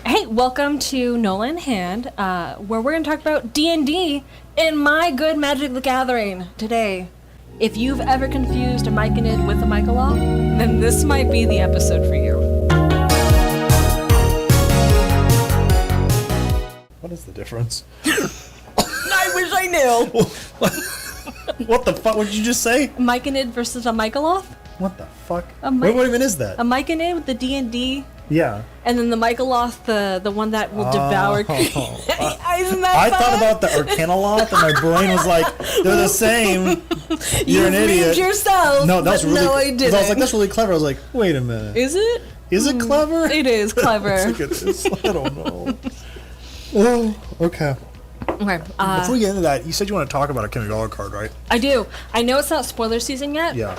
Hey, welcome to Nolan Hand, where we're going to talk about D&D in My Good Magic the Gathering today. If you've ever confused a Myconid with a Mycoloth, then this might be the episode for you. What is the difference? I wish I knew. What the fuck? What did you just say? Myconid versus a Mycoloth? What the fuck? What even is that? A Myconid with the D&D. Yeah. And then the Mycoloth, the one that will devour. Isn't that I fun? thought about the Arcanoloth, and my brain was like, they're the same. You're an idiot. Yourself. No, that's really. No, I didn't. I was like, that's really clever. I was like, wait a minute. Is it? Is it clever? It is clever. I think it is. I don't know. Oh, okay. Okay. Before we get into that, you said you want to talk about a Kamigawa card, right? I do. I know it's not spoiler season yet. Yeah.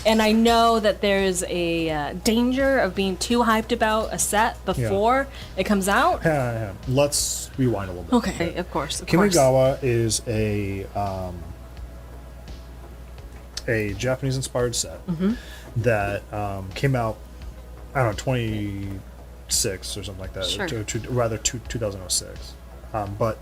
And I know that there's a danger of being too hyped about a set before it comes out. Yeah. Let's rewind a little bit. Okay, of course. Kamigawa is a Japanese-inspired set that came out, I don't know, 26 or something like that. Sure. 2006. But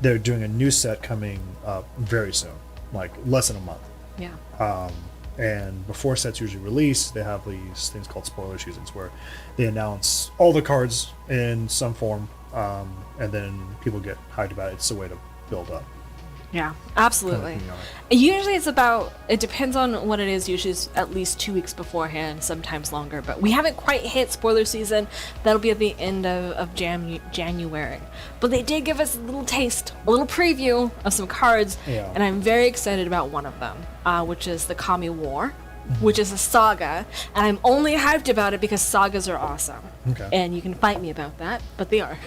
they're doing a new set coming up very soon, like less than a month. Yeah. And before sets usually release, they have these things called spoiler seasons where they announce all the cards in some form, and then people get hyped about it. It's a way to build up. Yeah, absolutely. Kind of, Usually it depends on what it is. Usually it's at least 2 weeks beforehand, sometimes longer. But we haven't quite hit spoiler season. That'll be at the end of January. But they did give us a little taste, a little preview of some cards. Yeah. And I'm very excited about one of them, which is the Kami War, which is a saga. And I'm only hyped about it because sagas are awesome. Okay. And you can fight me about that, but they are.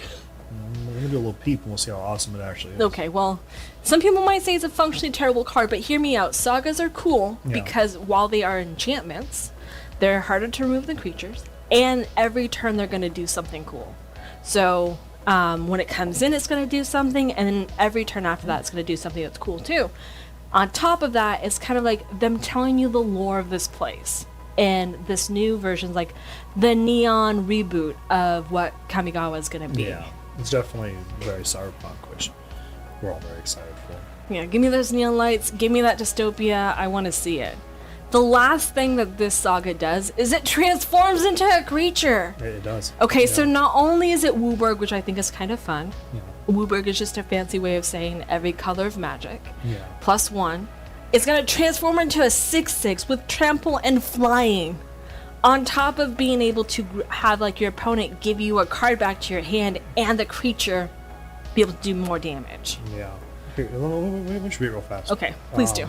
We're going to do a little peep and we'll see how awesome it actually is. Okay, well, some people might say it's a functionally terrible card, but hear me out. Sagas are cool because while they are enchantments, they're harder to remove than creatures, and every turn they're going to do something cool. So when it comes in, it's going to do something, and then every turn after that, it's going to do something that's cool too. On top of that, it's kind of like them telling you the lore of this place. And this new version's like the neon reboot of what Kamigawa is going to be. Yeah. It's definitely very cyberpunk, which we're all very excited for. Yeah, give me those neon lights, give me that dystopia, I want to see it. The last thing that this saga does is it transforms into a creature. It does. Okay, so not only is it Wooburg, which I think is kind of fun. Yeah. Wooburg is just a fancy way of saying every color of magic. Yeah. +1. It's going to transform into a 6/6 with trample and flying. On top of being able to have like your opponent give you a card back to your hand and the creature be able to do more damage. Yeah. Here, let me read real fast. Okay, please do.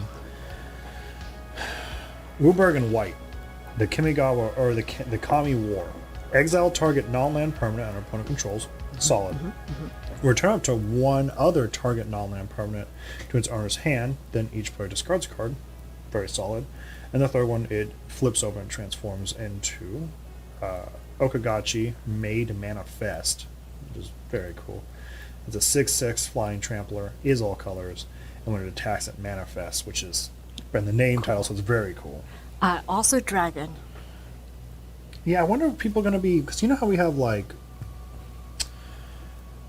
Wooburg and White, the Kamigawa or the Kami War. Exile target non-land permanent under opponent controls. Solid. Return up to one other target non-land permanent to its owner's hand. Then each player discards a card. Very solid. And the third one, it flips over and transforms into Okagachi Made Manifest, which is very cool. It's a 6/6 flying trampler, is all colors, and when it attacks, it manifests, which is in the name title, so it's very cool. Also dragon. Yeah, I wonder if people are going to be, because you know how we have like,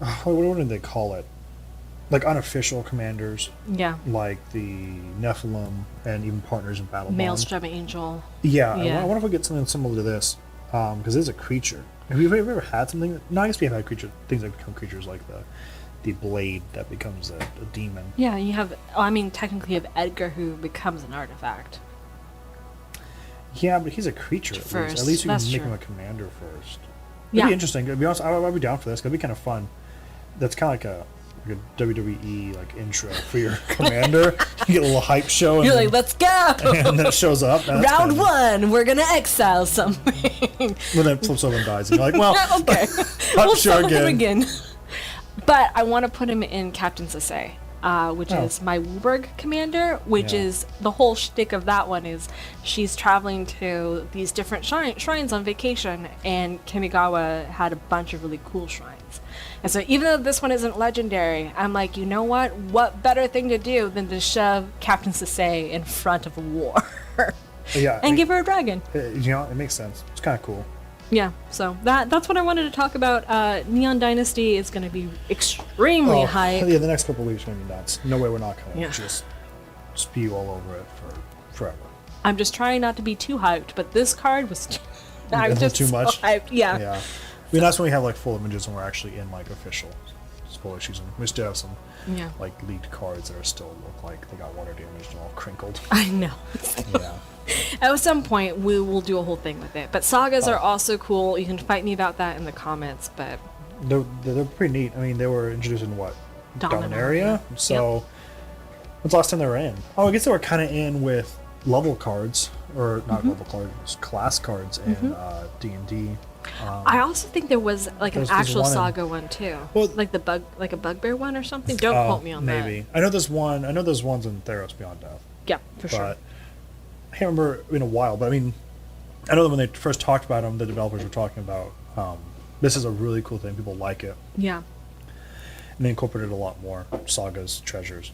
what did they call it? Like unofficial commanders. Yeah. Like the Nephilim and even partners in Battle Bond. Maelstrom Angel. Yeah. I wonder if we get something similar to this, because it's a creature. Have you ever had something? No, I guess we have had things that become creatures, like the blade that becomes a demon. Yeah, you have. Technically, you have Edgar, who becomes an artifact. Yeah, but he's a creature First, at least you can that's make true. him a commander first. It'd Yeah. be interesting. To be honest, I'd be down for this. It'd be kind of fun. That's kind of like a WWE intro for your commander. You get a little hype show. And You're like, let's go! And then it shows up. Round 1, we're gonna exile something. Then it flips over and dies. And you're like, well, okay. I'm We'll sure summon him again. But I want to put him in Captain Sasay, which is my Wooburg commander, which is the whole shtick of that one is she's traveling to these different shrines on vacation, and Kamigawa had a bunch of really cool shrines. And so even though this one isn't legendary, I'm like, you know what? What better thing to do than to shove Captain Sasay in front of a war? Yeah, and give her a dragon. It makes sense. It's kind of cool. Yeah, so that's what I wanted to talk about. Neon Dynasty is going to be extremely hype. Yeah, the next couple of weeks are going to be nuts. No way we're not going to Yeah. just spew all over it for forever. I'm just trying not to be too hyped, but this card was I'm Is it just too so much? hyped. Yeah. Yeah. I mean, that's when we have like full images and we're actually in like official spoiler season. We still have some Yeah. like leaked cards that are still look like they got water damage and all crinkled. I know. Yeah. At some point, we will do a whole thing with it. But sagas are also cool. You can fight me about that in the comments, but They're pretty neat. I mean, they were introduced in what? Dominaria. So, when's the last time they were in? Oh, I guess they were kind of in with level cards, or not level cards, class cards in D&D. I also think there was like an There's actual one in- saga one too. Well- like a bugbear one or something. Don't quote me on maybe. that. I know there's one. I know there's ones in Theros Beyond Death. Yeah, for sure. But I can't remember in a while. But I mean, I know that when they first talked about them, the developers were talking about this is a really cool thing. People like it, Yeah. and they incorporated a lot more sagas, treasures,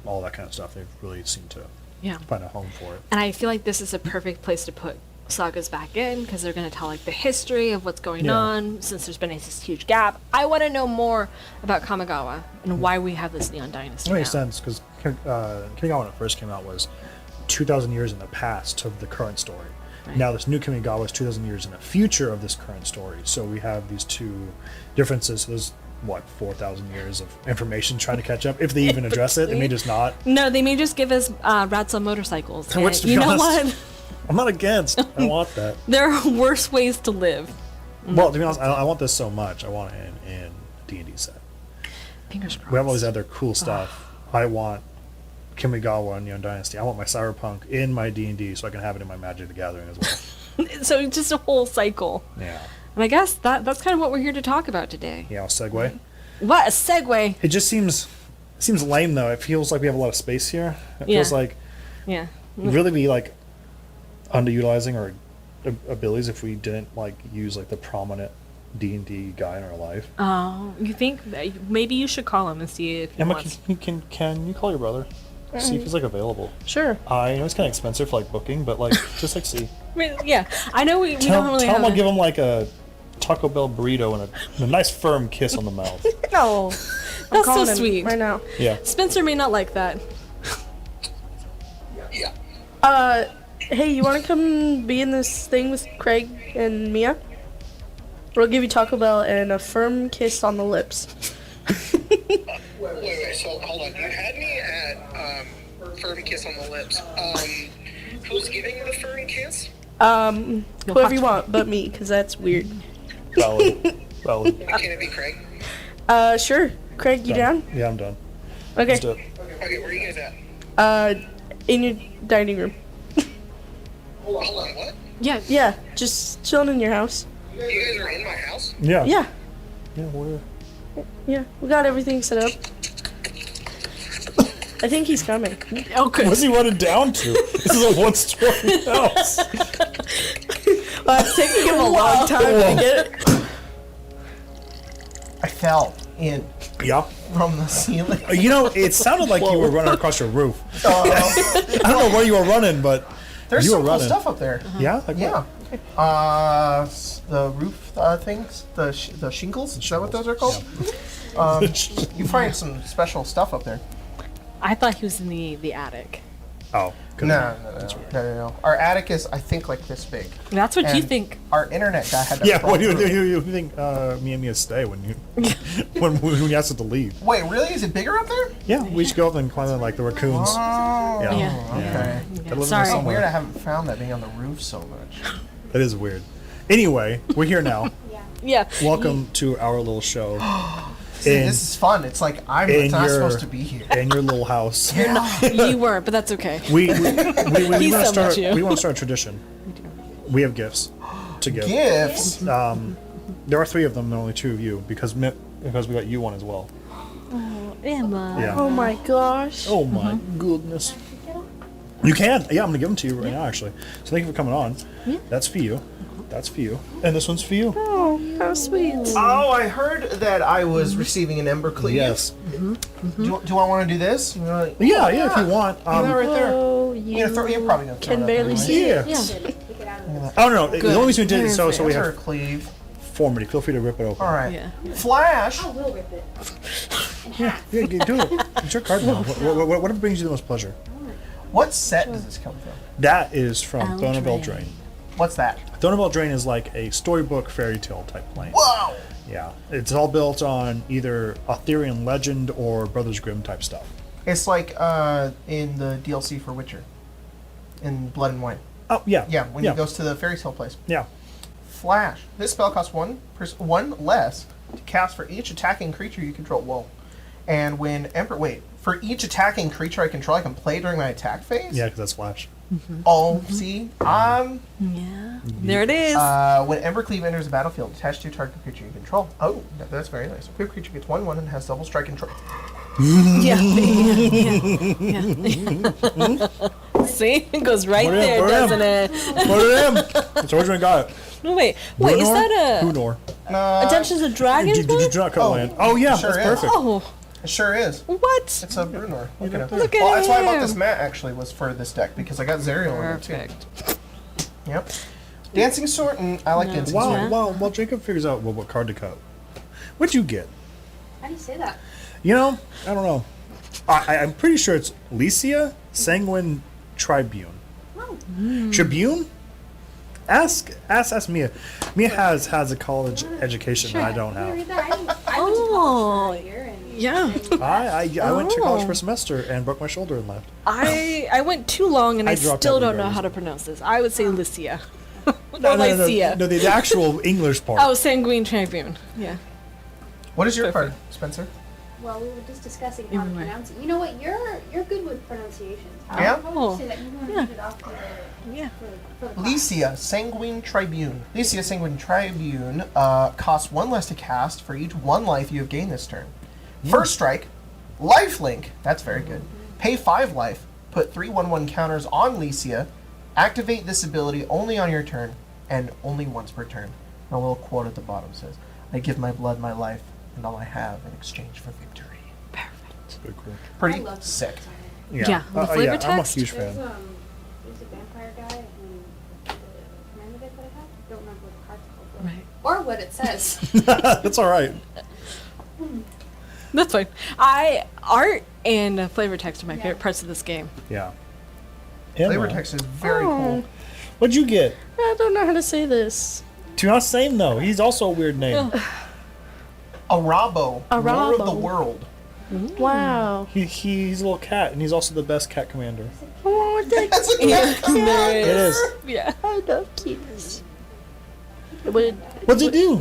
all that kind of stuff. They've really seemed to Yeah. find a home for it. And I feel like this is a perfect place to put sagas back in because they're going to tell like the history of what's going Yeah. on since there's been this huge gap. I want to know more about Kamigawa and why we have this Neon Dynasty. It makes now. sense because Kamigawa when it first came out was 2,000 years in the past of the current story. Right. Now this new Kamigawa is 2,000 years in the future of this current story. So we have these two differences. So there's 4,000 years of information trying to catch up. If they even address it, they may just not. No, they may just give us Radsa motorcycles. Which, to be you know honest, what? I'm not against. I want that. There are worse ways to live. Well, to be honest, I want this so much. I want it in D&D set. Fingers crossed. We have all these other cool stuff. I want Kamigawa and Neon Dynasty. I want my Cyberpunk in my D&D so I can have it in my Magic the Gathering as well. So it's just a whole cycle. Yeah. And I guess that's kind of what we're here to talk about today. Yeah, I'll segue. What a segue. It just seems lame though. It feels like we have a lot of space here. It Yeah. feels like Yeah. we'd really be like underutilizing our abilities if we didn't like use like the prominent D&D guy in our life. Oh, you think maybe you should call him and see if he Emma, wants. can you call your brother? See if he's like available. Sure. I know it's kind of expensive for like booking, but like just like see. Yeah, I know we Tell don't really him have I'll a- give him like a Taco Bell burrito and a nice firm kiss on the mouth. No. That's so calling him sweet. right now. Yeah. Spencer may not like that. Hey, you want to come be in this thing with Craig and Mia? We'll give you Taco Bell and a firm kiss on the lips. Wait, so hold on. You had me at firm kiss on the lips. Who's giving the firm kiss? Whoever you want, but me, because that's weird. Valid. Can it be Craig? Sure. Craig, you down? Yeah, I'm done. Okay. Let's do it. Okay, where are you guys at? In your dining room. Hold on, what? Yeah. Yeah, just chilling in your house. You guys are in my house? Yeah. Yeah. Yeah, we're Yeah, we got everything set up. I think he's coming. Okay. What's he running down to? This is a one-story house. Well, it's taking him a long time to get it. I fell in Yeah. from the ceiling. You know, it sounded like you were running across your roof. I don't know where you were running, but There's you some were cool running. stuff up there. Yeah? Like Yeah. what? The roof things, the shingles. Is that what those are called? You find some special stuff up there. I thought he was in the attic. Oh. good. No. Our attic is, I think, like this big. That's what you And think. Our internet guy had to. Yeah, what crawl do you through. think me and Mia stay when you when you asked us to leave? Wait, really? Is it bigger up there? Yeah, we should go up and climb in like the raccoons. Oh. Yeah. Yeah. Okay. Gotta live in Sorry. somewhere. Weird. I haven't found that being on the roof so much. That is weird. Anyway, we're here now. Yeah. Welcome to our little show. See, In- this is fun. It's like I'm in not your- supposed to be here. In your little house. You weren't, but that's okay. We He want to so start. much you. We want to start a tradition. We have gifts to give. Gifts. There are 3 of them, and only 2 of you because we got you one as well. Emma. Yeah. Oh my gosh. Oh my goodness. You can. Yeah, I'm gonna give them to you right now, actually. So thank you for coming on. Yeah. That's for you. That's for you. And this one's for you. Oh, how sweet. Oh, I heard that I was receiving an ember cleave. Yes. Do I want to do this? You know, Yeah, if you want. that right there. Oh, You're probably gonna throw can it up barely anyway. see it. Yeah. Yeah. that. Oh no, the Good. only reason we did it so we Enter have cleave. formality. Feel free to rip it open. All right. Yeah. Flash. I will rip it. Yeah, you do it. It's your card now. Whatever brings you the most pleasure. What set does this come from? That is from Throne of Eldraine. Eldraine. What's that? Throne of Eldraine is like a storybook fairy tale type plane. Whoa! Yeah, it's all built on either Arthurian legend or Brothers Grimm type stuff. It's like in the DLC for Witcher, in Blood and Wine. Oh yeah, Yeah, when he goes to the fairy tale place. Yeah, Flash. This spell costs one less to cast for each attacking creature you control. Whoa. And when for each attacking creature I control, I can play during my attack phase? yeah, because that's Flash. Oh, see? Yeah. There it is. When Embercleave enters the battlefield, attach to a target creature you control. Oh, that's very nice. A creature gets 1/1 and has double strike control. Yeah. See? It goes right Put it in, there, put it in. doesn't it? Put it in. That's originally got it. No, wait. Wait, is that a Hunor? Dungeons and Dragons Did book? you not cut land? Oh yeah, sure that's is. perfect. Oh, It sure is. what? It's a Brunor. Look at him. Look at Well, that's why I bought him. this mat, actually, was for this deck, because I got Zerial in it, too. Perfect. Yep. Dancing Sword, I like Dancing Wow, Sword. while Jacob figures out what card to cut, what'd you get? How do you say that? You know, I don't know. I'm pretty sure it's Lycia Sanguine Tribune. Oh. Tribune? Ask Mia. Mia has a college education that I don't Can you have. read that? I went to college for a year and Yeah. I went to college for a semester and broke my shoulder and left. I went too long and I I dropped still out don't know regardless. how to pronounce this. I would say Lycia. No, Lycia. no, the actual English part. Oh, Sanguine Tribune. Yeah. What is your card, Spencer? well, we were just discussing how to Anyway. pronounce it. You know what? You're good with pronunciations. Yeah? How would you say that? You want to Yeah. read it off to Yeah. for the class. Lycia Sanguine Tribune. Lycia Sanguine Tribune costs 1 less to cast for each 1 life you have gained this turn. First strike, lifelink. That's very good. Pay 5 life. Put 3/1/1 counters on Lycia. Activate this ability only on your turn and only once per turn. And a little quote at the bottom says, "I give my blood, my life, and all I have in exchange for victory." Perfect. Pretty cool. Pretty I love the sick. design. Yeah, the flavor I'm a text. huge There's fan. there's a vampire guy in the commander deck that I have. I don't remember what the card's called. though. Right. Or what it says. That's all right. That's fine. Art and flavor text are my favorite parts of this game. Yeah. Flavor Emma, text is very cool. What'd you get? I don't know how to say this. To not same though. He's also a weird name. Arabo, Lord of the Arabo. World. Wow. He's a little cat, and he's also the best cat commander. Oh, That's a cat command. It is. Yeah. I love kitties. Would, What's it do?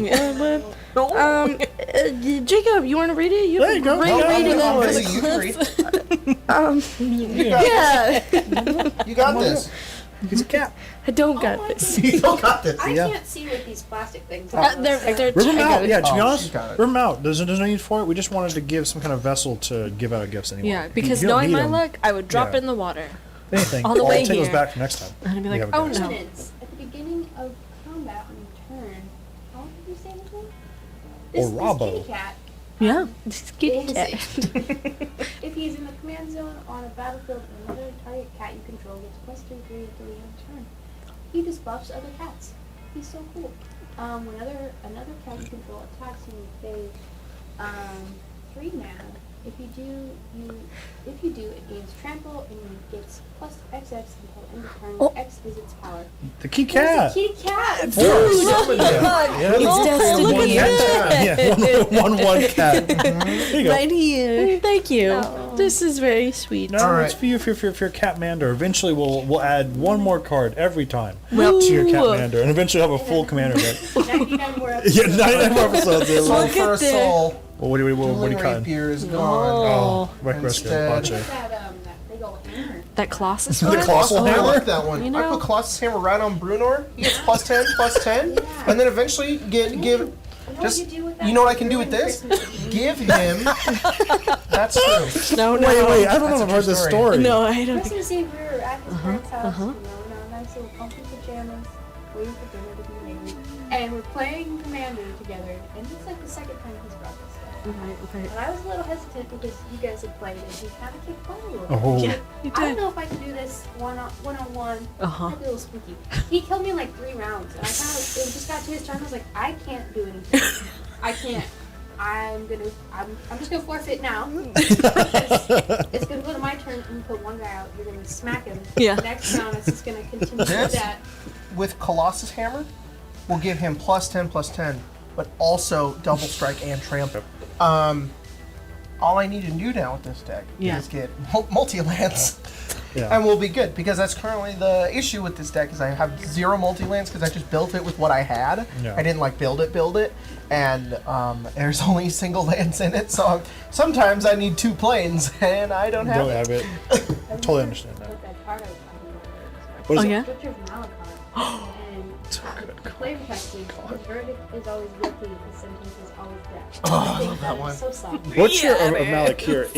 Jacob, you want to read it? You There you go. Great No, reading I'm voice. busy. You can read. You got Yeah, this. You got this. He's a cat. I don't got this. You got this. I Yeah. can't see with these plastic things. They're Rip him I got out. it. Yeah, to be Oh, honest, she's got it. rip him out. There's no need for it. We just wanted to give some kind of vessel to give out gifts anyway. Yeah, because You don't knowing need my 'em. luck, I would drop Yeah. it in the water. Anything. on the I'll way take those here. back for next time. And I'd be We like, have a oh guest. no. Ordinance. At the beginning of combat on your turn, how did you say his name? Or This Robbo. kitty cat. Yeah. Just kitty is- cat. If he's in the command zone on a battlefield, another target cat you control gets +3/3 until the end of turn. He just buffs other cats. He's so cool. Whenever another cat you control attacks you, they 3 mana. If you do, it gains trample and gets +XX until end of turn. Oh. X is its power. The key There's a cat. kitty cat. Yeah. It's destiny. Look at that. Yeah, one cat. There you go. Right here. Thank you. Oh. This is very sweet. No, All it's right. for you if you're cat mander. Eventually, we'll add one more card every time Well, to your cat Ooh. mander, and eventually have a full commander deck. 99 more episodes. Yeah, 99 more episodes. Yeah, Soul well, Look for a at this. soul. what are you Dueling cutting? rapier is gone. Oh, rescue. Instead- Gotcha. That big old hammer. That Colossus The one? Colossal I Hammer? like that one. You I know- put Colossus Hammer right on Brunor. He gets +10, +10, Yeah. and then eventually give. You know Just what you do with that? you know what I can do with Ruin this? Christmas. Give him. That's true. No, no. Wait, I don't know That's if I've a heard true this story. story. No, I don't think. Christmas Eve, we were at his parents' house, you know, in our nice little comfy pajamas, waiting for dinner to be made. and we're playing Commander together, and it's like the second time he's brought this stuff. Right. And I was a little hesitant because you guys had played, and he kind of kicked butt a little bit. Oh. Yeah, you I don't did. know if I can do this one-on-one. Uh-huh. Might be a little spooky. He killed me in like 3 rounds, and I kind of it just got to his turn. I was like, I can't do anything. I can't. I'm just gonna forfeit now. It's gonna go to my turn, and you put one guy out. You're gonna smack him. Yeah. Next round, it's just gonna continue Yes. that. With Colossus Hammer, we'll give him +10/+10, but also double strike and trample. All I need to do now with this deck Yeah. is get multi-lands. Yeah. And we'll be good, because that's currently the issue with this deck is I have 0 multi-lands because I just built it with what I had. Yeah. I didn't like build it, and there's only single lands in it, so sometimes I need 2 planes, and I don't have Don't it. have it. Totally understand that. With that card I was talking about. What is Oh, it? yeah? Butcher of Malachar. And flavor testing. His verdict is always guilty. His sentence is always death. Oh, I think I love that is one. so soft. Butcher Yeah, of man. Malakir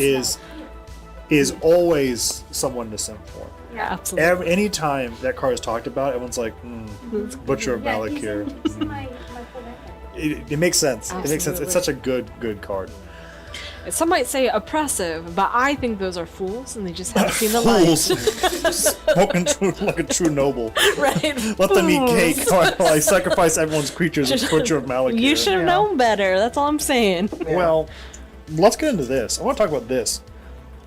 is always someone to simp for. Yeah, absolutely. Anytime that card is talked about, everyone's like, Butcher of Yeah, Malakir. he's in my full deck. It makes sense. It makes sense. It's Absolutely. such a good card. Some might say oppressive, but I think those are fools, and they just haven't seen the light. Fools. Smoking true, like a true noble. Right? Let them eat Fools. cake while I sacrifice everyone's creatures as Butcher of Malakir. You should have known better. That's all I'm saying. Well, let's get into this. I want to talk about this.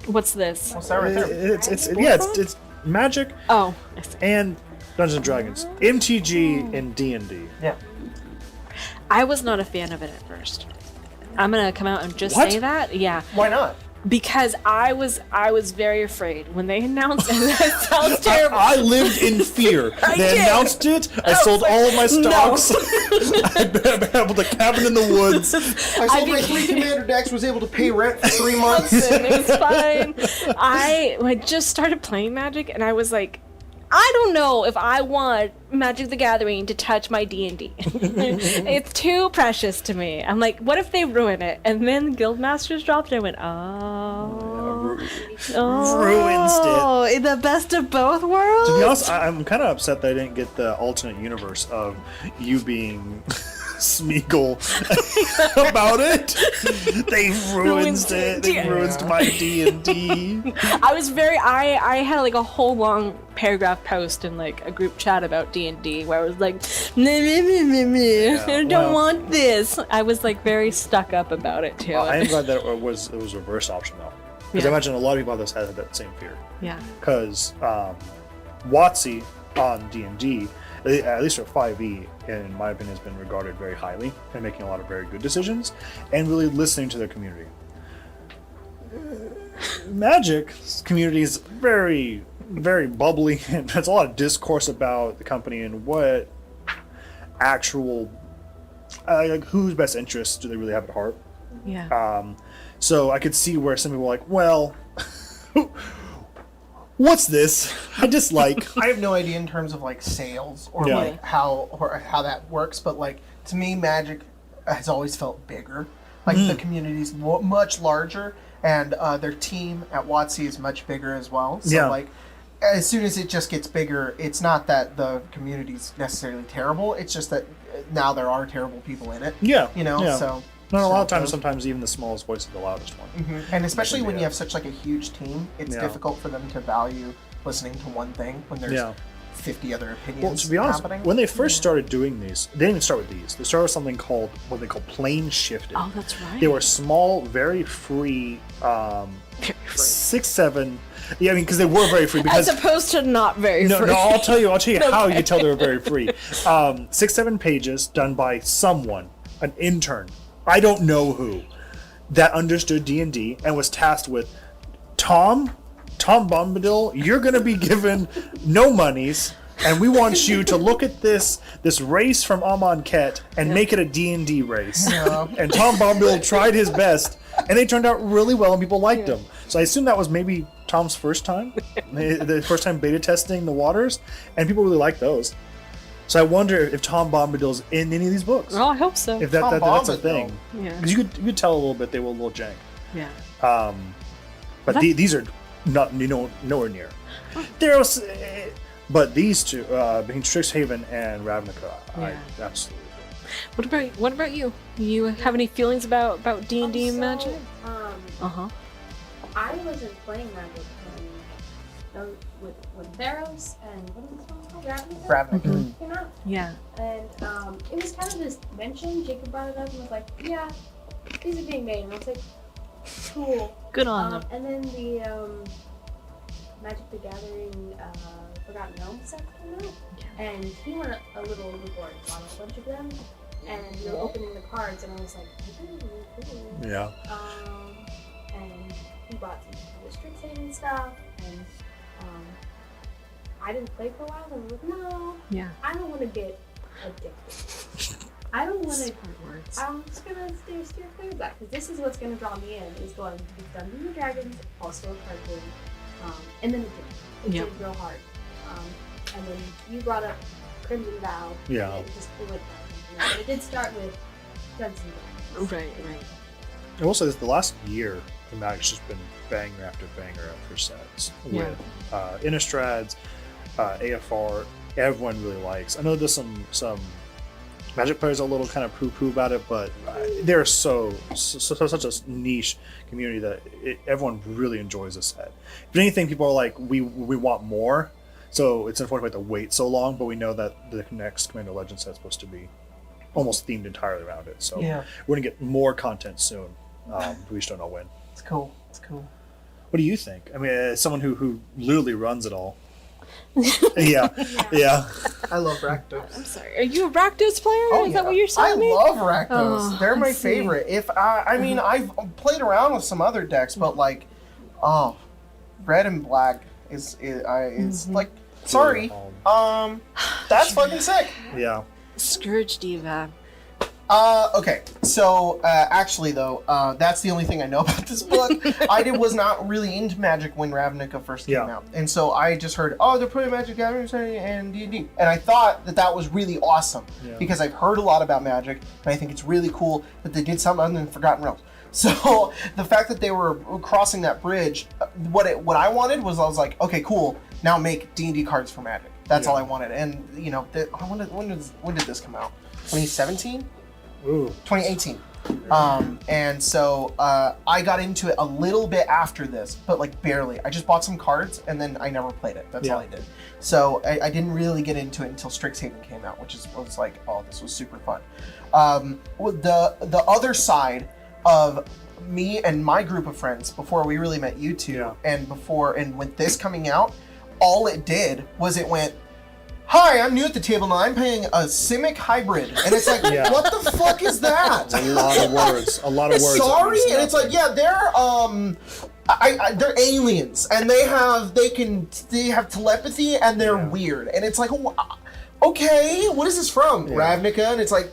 What's this? What's that right there? It's Magic Oh, I see. and Dungeons and Dragons, MTG and D&D. Yeah. I was not a fan of it at first. I'm gonna come out and just What? say that. Yeah. Why not? Because I was very afraid when they announced and that sounds terrible. I lived in fear. I They did. announced it. I sold all of my stocks. I built a cabin in the woods. I sold my 3 commander decks, was able to pay rent for 3 months. It was fine. I just started playing Magic, and I was like, I don't know if I want Magic the Gathering to touch my D&D. It's too precious to me. I'm like, what if they ruin it? And then Guildmasters dropped, and I went, oh, in the best of both worlds. To be honest, I'm kind of upset that I didn't get the alternate universe of you being Smeagol about it. They ruined it. They D&D. ruined my D&D. I was I had like a whole long paragraph post in like a group chat about D&D where I was like, I don't well- want this. I was like very stuck up about it too. I am glad that it was reverse option though, because I Yeah. imagine a lot of people out there had that same fear. Yeah. Because WotC on D&D, at least for 5e, in my opinion, has been regarded very highly and making a lot of very good decisions and really listening to their community. Magic's community is very, very bubbly, and there's a lot of discourse about the company and what actual, like whose best interests do they really have at heart. Yeah. So I could see where some people are like, well, what's this? I dislike. I have no idea in terms of like sales or Yeah. like how that works, but like to me, Magic has always felt bigger. Like the community's much larger, and their team at WotC is much bigger as well. So Yeah. like, as soon as it just gets bigger, it's not that the community's necessarily terrible. It's just that now there are terrible people in it. Yeah, You know, yeah. so. No, a lot of so- times, sometimes even the smallest voice is the loudest one. And especially when you Yeah. have such like a huge team, it's Yeah. difficult for them to value listening to one thing when there's Yeah. 50 other opinions Well, to be honest, happening. when they first started doing these, they didn't even start with these. They started with something called what they call plane shifted. Oh, that's right. They were small, very free, 6, 7. Yeah, I mean, because they were very free. Because As opposed to not very no, free. no, I'll tell you how you can tell they were very free. 6, 7 pages done by someone, an intern, I don't know who, that understood D&D and was tasked with Tom Bombadil, you're going to be given no monies, and we want you to look at this race from Amonkhet and make it a D&D race. Yeah. And Tom Bombadil tried his best, and they turned out really well, and people liked them. So I assume that was maybe Tom's first time, the first time beta testing the waters, and people really liked those. So I wonder if Tom Bombadil's in any of these books. Oh, I hope so. If Tom that's a Bombadil. thing. Yeah. Because you could tell a little bit they were a little jank. Yeah. But That- these are not nowhere near. There was, but these two, between Strixhaven and Ravnica, I Yeah. absolutely. What about you? You have any feelings about D&D and Magic? I wasn't playing Magic when Theros and what is this one called? Ravnica came out. Yeah. And it was kind of just mentioned. Jacob brought it up and was like, "Yeah, these are being made," and I was like, "Cool." Good on them. And then the Magic the Gathering Forgotten Realms set came out, and he went a little overboard, bought a bunch of them, and we were opening the cards, and I was like, "Ooh." Yeah. And he bought some district saving stuff, and I didn't play for a while, and I was like, no, I don't want to get addicted. I don't want to. I'm just gonna steer clear of that, because this is what's gonna draw me in. Is going to be Dungeons and Dragons, also a card game, and then it did real hard. And then you brought up Crimson Vow. Yeah. And it went down. But it did start with Dungeons and Dragons. Right. I will say this: the last year, the Magic's just been banger after sets with Innistrad, AFR. Everyone really likes. I know there's some Magic players are a little kind of poo-poo about it, but they're such a niche community that everyone really enjoys the set. If anything, people are like, we want more. So it's unfortunate to wait so long, but we know that the next Commander Legends set is supposed to be almost themed entirely around it. So we're gonna get more content soon. We just don't know when. It's cool. What do you think? I mean, as someone who literally runs it all. Yeah. I love Rakdos. I'm sorry. Are you a Rakdos player? Is that what you're saying? I love Rakdos. Oh, They're my I see. favorite. If I mean, I've played around with some other decks, but like, red and black is like, sorry, that's fucking sick. Yeah. Scourge Diva. Okay, so actually though, that's the only thing I know about this book. I was not really into Magic when Ravnica first came out, and so I just heard, they're putting Magic Gathering and D&D, and I thought that was really awesome because I've heard a lot about Magic, and I think it's really cool that they did something other than Forgotten Realms. So the fact that they were crossing that bridge, what I wanted was, I was like, okay, cool, now make D&D cards for Magic. That's all I wanted, and you know, when did this come out? 2017. Ooh. 2018. And so I got into it a little bit after this, but like barely. I just bought some cards and then I never played it. That's all I did. So I didn't really get into it until Strixhaven came out, which was like, this was super fun. The other side of me and my group of friends before we really met you two, and with this coming out, all it did was it went, "Hi, I'm new at the table and I'm playing a Simic hybrid." And it's like, what the fuck is that? A lot of words. Sorry? And it's like, they're aliens and they have telepathy and they're weird. And it's like, okay, what is this from? Ravnica? And it's like,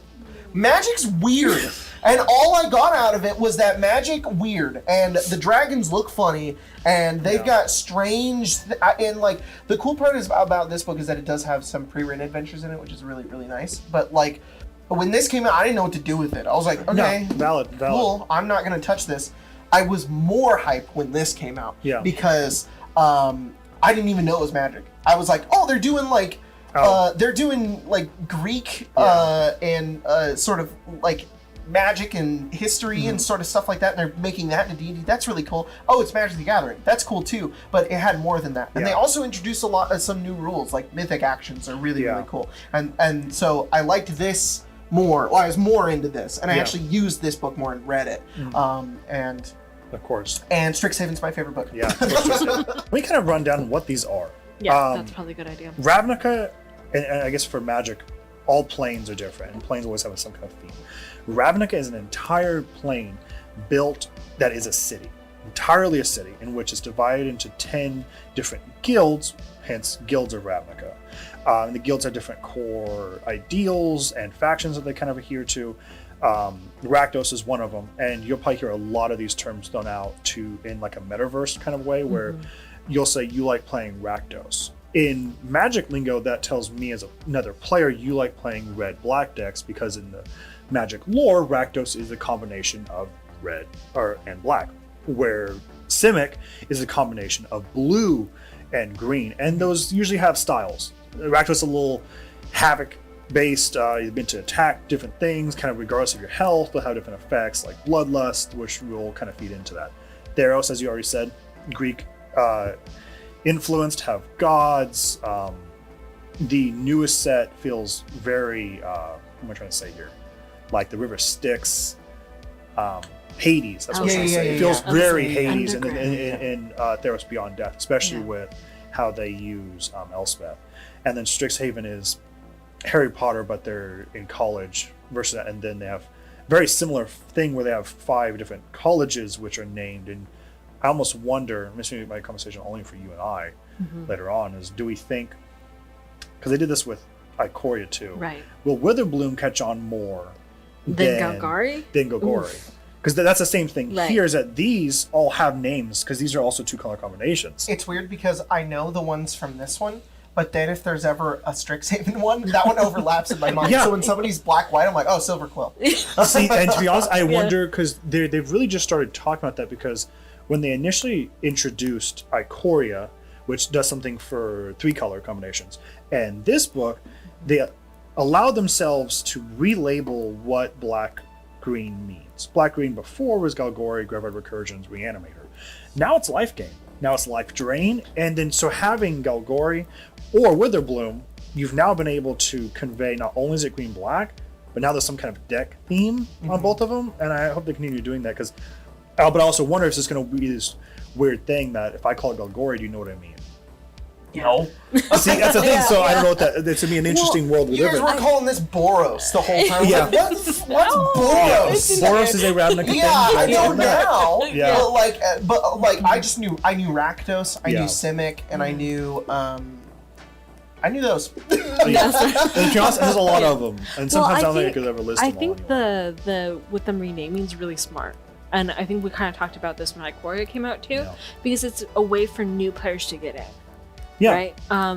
Magic's weird. And all I got out of it was that Magic weird, and the dragons look funny, and they've got strange, and like, the cool part about this book is that it does have some pre-written adventures in it, which is really, really nice. But like, when this came out, I didn't know what to do with it. I was like, okay, valid. Cool, I'm not gonna touch this. I was more hyped when this came out, because I didn't even know it was Magic. I was like, they're doing like, they're doing like Greek and sort of like Magic and history and sort of stuff like that, and they're making that into D&D. That's really cool. It's Magic the Gathering. That's cool too, but it had more than that. And they also introduced some new rules, like mythic actions are really, really cool. And so I liked this more. Well, I was more into this, and I actually used this book more and read it. And of course. And Strixhaven's my favorite book. Yeah. Let me kind of run down what these are. Yeah, that's probably a good idea. Ravnica, and I guess for Magic, all planes are different, and planes always have some kind of theme. Ravnica is an entire plane built that is a city, entirely a city, in which is divided into 10 different guilds, hence Guilds of Ravnica. And the guilds have different core ideals and factions that they kind of adhere to. Rakdos is one of them, and you'll probably hear a lot of these terms thrown out in like a metaverse kind of way, where you'll say you like playing Rakdos. In Magic lingo, that tells me as another player you like playing red-black decks, because in the Magic lore, Rakdos is a combination of red and black, where Simic is a combination of blue and green, and those usually have styles. Rakdos is a little Havoc based. You've been to attack different things, kind of regardless of your health. They'll have different effects like bloodlust, which will kind of feed into that. Theros, as you already said, Greek influenced, have gods. The newest set feels very, what am I trying to say here? Like the river Styx, Hades. That's what I'm trying to say. It feels very Hades in Theros Beyond Death, especially with how they use Elspeth. And then Strixhaven is Harry Potter, but they're in college versus that. And then they have very similar thing where they have 5 different colleges which are named. And I almost wonder, this may be my conversation only for you and I later on, is do we think, because they did this with Ikoria too, Right. will Witherbloom catch on more Then Golgari? than Golgari? Because that's the same thing Right. here, is that these all have names, because these are also 2 color combinations. It's weird because I know the ones from this one, but then if there's ever a Strixhaven one, that one overlaps in my mind. Yeah. So when somebody's black-white, I'm like, oh, Silver Quill. See, and to be honest, I wonder, because they've really just started talking about that, because when they initially introduced Ikoria, which does something for 3 color combinations, and this book, they allowed themselves to relabel what black-green means. Black-green before was Golgari, Graveyard Recursions, Reanimator. Now it's Life Gain. Now it's Life Drain. And then so having Golgari or Witherbloom, you've now been able to convey not only is it green-black, but now there's some kind of deck theme on both of them. And I hope they continue doing that, because but I also wonder if it's going to be this weird thing that if I call it Golgari, do you know what I mean? No. See, that's the thing. So I don't know what that. It's gonna be an interesting world we You live guys in. were calling this Boros the whole time. Yeah. Like, what's Boros? Boros is a Ravnica thing. Yeah, I know now. Yeah. But I just knew Rakdos, I Yeah. knew Simic, and I knew those. Yeah. And Chaos has a lot of them, and sometimes I don't think I could ever list I them all. think anymore. the with them renaming is really smart. And I think we kind of talked about this when Ikoria came out too, Yeah. because it's a way for new players to get in. Yeah. Right?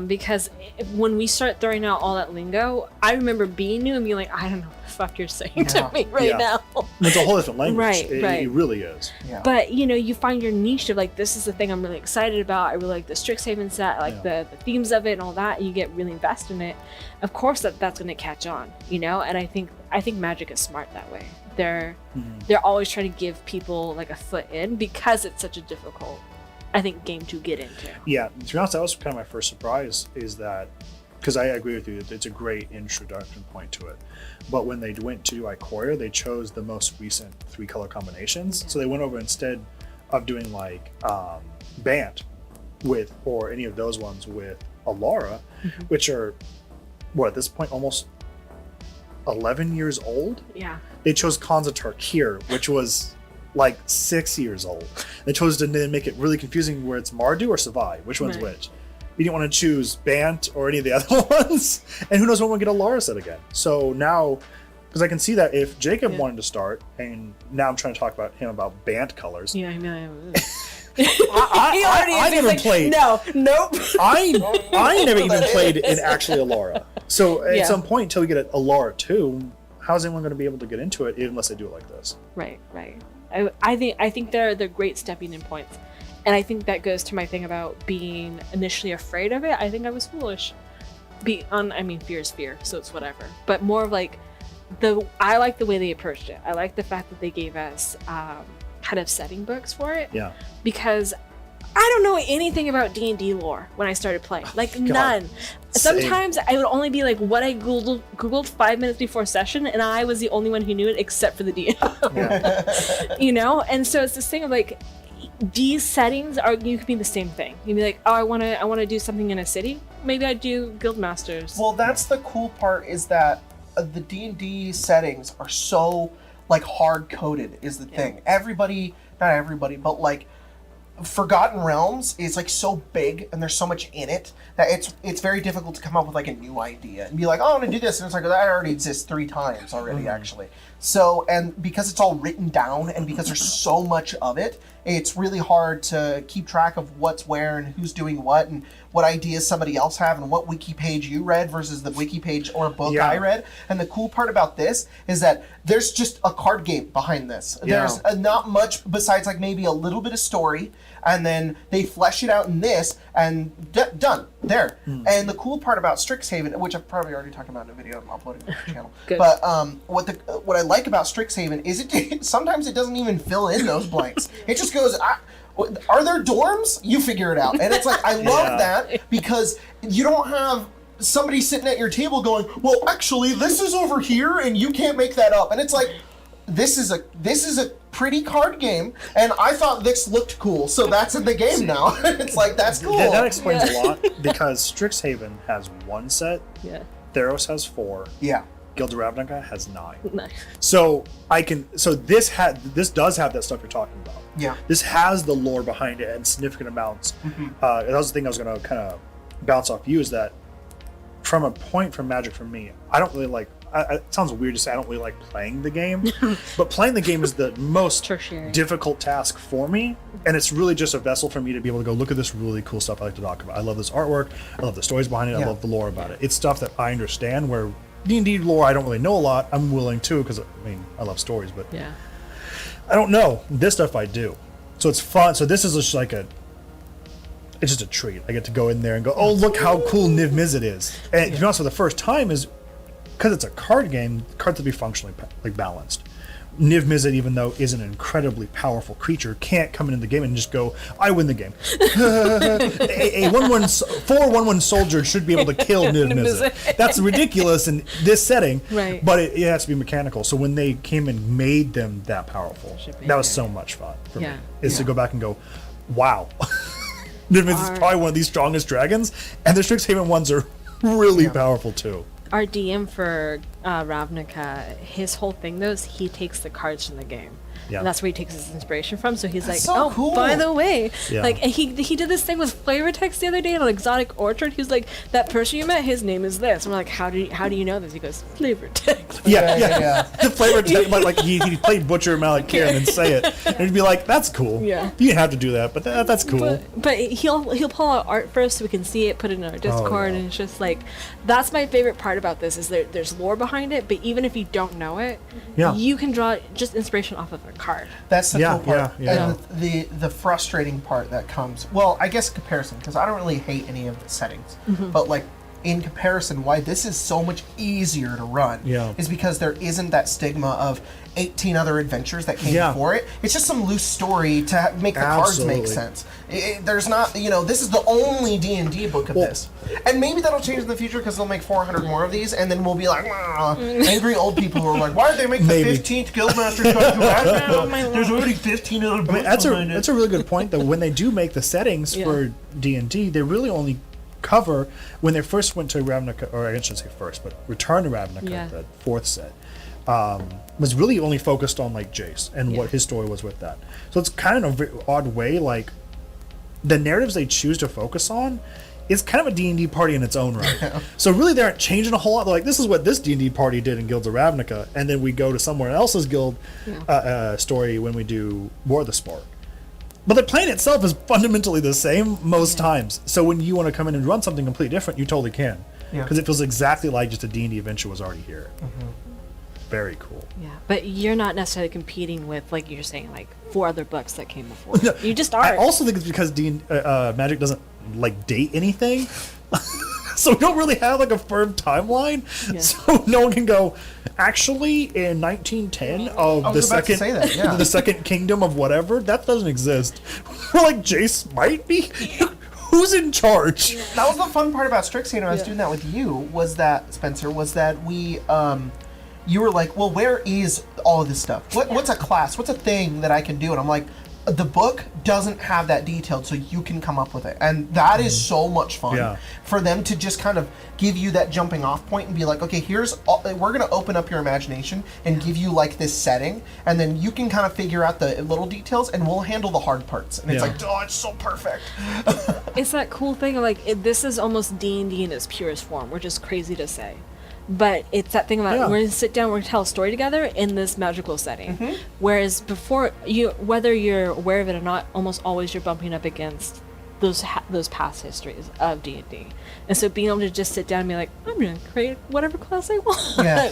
Because when we start throwing out all that lingo, I remember being new and being like, I don't know what the fuck you're saying to me right Yeah. now. It's a whole different language. Right, right. It really is. Yeah. But you find your niche of like, this is the thing I'm really excited about. I really like the Strixhaven set, I like the themes of it and all that. And you get really invested in it. Of course, that's going to catch on, And I think Magic is smart that way. They're always trying to give people like a foot in, because it's such a difficult, I think, game to get into. Yeah. To be honest, that was kind of my first surprise, is that, because I agree with you, it's a great introduction point to it. But when they went to Ikoria, they chose the most recent 3 color combinations. So they went over, instead of doing like Bant or any of those ones with Alara, which are, at this point almost 11 years old. Yeah. They chose Kanza Tarkir, which was like 6 years old. They chose to then make it really confusing where it's Mardu or Savai. Which one's which? You didn't want to choose Bant or any of the other ones. And who knows when we'll get a Lara set again. So now, because I can see that if Jacob wanted to start, and now I'm trying to talk about him about Bant colors. Yeah, I mean, I never played. No, nope. I never even played in actually Alara. So at Yeah. some point, until we get a Alara 2, how's anyone going to be able to get into it unless they do it like this? Right. I think they're great stepping in points, and I think that goes to my thing about being initially afraid of it. I think I was foolish. Fear is fear, so it's whatever. But more of like I like the way they approached it. I like the fact that they gave us kind of setting books for it. Yeah. Because I don't know anything about D&D lore when I started playing. Like, none. Same. Sometimes I would only be like what I Googled 5 minutes before session, and I was the only one who knew it except for the DM. And so it's this thing of like, these settings you could be the same thing. You'd be like, oh, I want to do something in a city. Maybe I do Guildmasters. Well, that's the cool part, is that the D&D settings are so like hard coded is the thing. Not everybody, but like Forgotten Realms is like so big and there's so much in it that it's very difficult to come up with like a new idea and be like, oh, I want to do this, and it's like, that already exists 3 times already actually. So, and because it's all written down and because there's so much of it, it's really hard to keep track of what's where and who's doing what and what ideas somebody else have and what wiki page you read versus the wiki page or book I read. And the cool part about this is that there's just a card game behind this. There's not much besides like maybe a little bit of story and then they flesh it out in this, and done there. And the cool part about Strixhaven, which I've probably already talked about in a video I'm uploading to the channel, Good. but what I like about Strixhaven is sometimes it doesn't even fill in those blanks. It just goes, are there dorms? You figure it out. And it's like, I love that because you don't have somebody sitting at your table going, well, actually, this is over here and you can't make that up. And it's like, this is a pretty card game, and I thought this looked cool, so that's in the game now. It's like, that's cool. That explains a lot, because Strixhaven has 1 set, Yeah. Theros has 4, Yeah. Guild of Ravnica has 9. Nice. So this does have that stuff you're talking about. Yeah. This has the lore behind it and significant amounts. That was the thing I was going to kind of bounce off you, is that from a point from Magic for me, I don't really like. It sounds weird to say I don't really like playing the game, but playing the game is the most Tertiary. difficult task for me, and it's really just a vessel for me to be able to go look at this really cool stuff I like to talk about. I love this artwork, I love the stories behind it, Yeah. I love the lore about it. It's stuff that I understand, where D&D lore I don't really know a lot. I'm willing to, because I mean I love stories, but Yeah. I don't know. This stuff I do, so it's fun. So this is just like it's just a treat. I get to go in there and go, oh, look how cool Niv Mizzet is. And to be honest, for the first time, is because it's a card game, cards have to be functionally balanced. Niv Mizzet, even though is an incredibly powerful creature, can't come into the game and just go, I win the game. a 4/1/1 soldier should be able to kill Niv Mizzet. That's ridiculous in this setting, Right. but it has to be mechanical. So when they came and made them that powerful, Should be, that was yeah. so much fun for Yeah. me. Is to go back and go, wow. Niv Mizzet is probably one of the strongest dragons, and the Strixhaven ones are really powerful too. Our DM for Ravnica, his whole thing though is he takes the cards from the game. Yeah. And that's where he takes his inspiration from. So he's That's like, so oh, cool. by the way, Yeah. like, and he did this thing with flavor text the other day in an exotic orchard. He was like, that person you met, his name is this. And we're like, how do you know this? He goes, flavor text. Yeah. The flavor text, but like he played Butcher Malakir and then say it, and he'd be like, "That's cool." Yeah. You didn't have to do that, but that's cool. But he'll pull out art first so we can see it, put it in our Discord, yeah. and it's just like, that's my favorite part about this is there's lore behind it. But even if you don't know it, Yeah. you can draw just inspiration off of a card. That's the Yeah, cool part. yeah. And the frustrating part that comes, well, I guess comparison, because I don't really hate any of the settings, but like in comparison, why this is so much easier to run is because there isn't that stigma of 18 other adventures that came before it. It's just some loose story to make the cards make Absolutely. sense. There's not, this is the only D&D book of this. And maybe that'll change in the future because they'll make 400 more of these, and then we'll be like, angry old people who are like, why did they make Maybe. the 15th Guildmaster's Guide to Ravnica? There's already 15 other books That's behind it. a really good point though. When they do make the settings for D&D, they really only cover when they first went to Ravnica, or I shouldn't say first, but Return to Ravnica, the 4th set. Was really only focused on like Jace and what his story was with that. So it's kind of an odd way, like the narratives they choose to focus on is kind of a D&D party in its own right. So really they aren't changing a whole lot. They're like, this is what this D&D party did in Guilds of Ravnica, and then we go to someone else's guild story when we do War of the Spark. But the plan itself is fundamentally the same most times. So when you want to come in and run something completely different, you totally can. Because it feels exactly like just a D&D adventure was already here. Very cool. Yeah, but you're not necessarily competing with, like you're saying, like 4 other books that came before. You just are. I also think it's because Magic doesn't like date anything. So we don't really have like a firm timeline. Yeah. So no one can go, actually in 1910 of the was about to second say that, yeah. the second kingdom of whatever, that doesn't exist. We're like, Jace might be. Who's in charge? That was the fun part about Strixhaven. I was doing that with you. Was that Spencer? Was that we? You were like, well, where is all of this stuff? What's a class? What's a thing that I can do? And I'm like, the book doesn't have that detailed, so you can come up with it, and that is so much fun. Yeah. For them to just kind of give you that jumping off point and be like, okay, we're gonna open up your imagination and give you like this setting, and then you can kind of figure out the little details, and we'll handle the hard parts. And it's like, oh, it's so perfect. It's that cool thing of like, this is almost D&D in its purest form, which is crazy to say. But it's that thing about we're gonna sit down, we're gonna tell a story together in this magical setting. Whereas before, whether you're aware of it or not, almost always you're bumping up against those past histories of D&D. And so being able to just sit down and be like, I'm going to create whatever class I want. Yeah.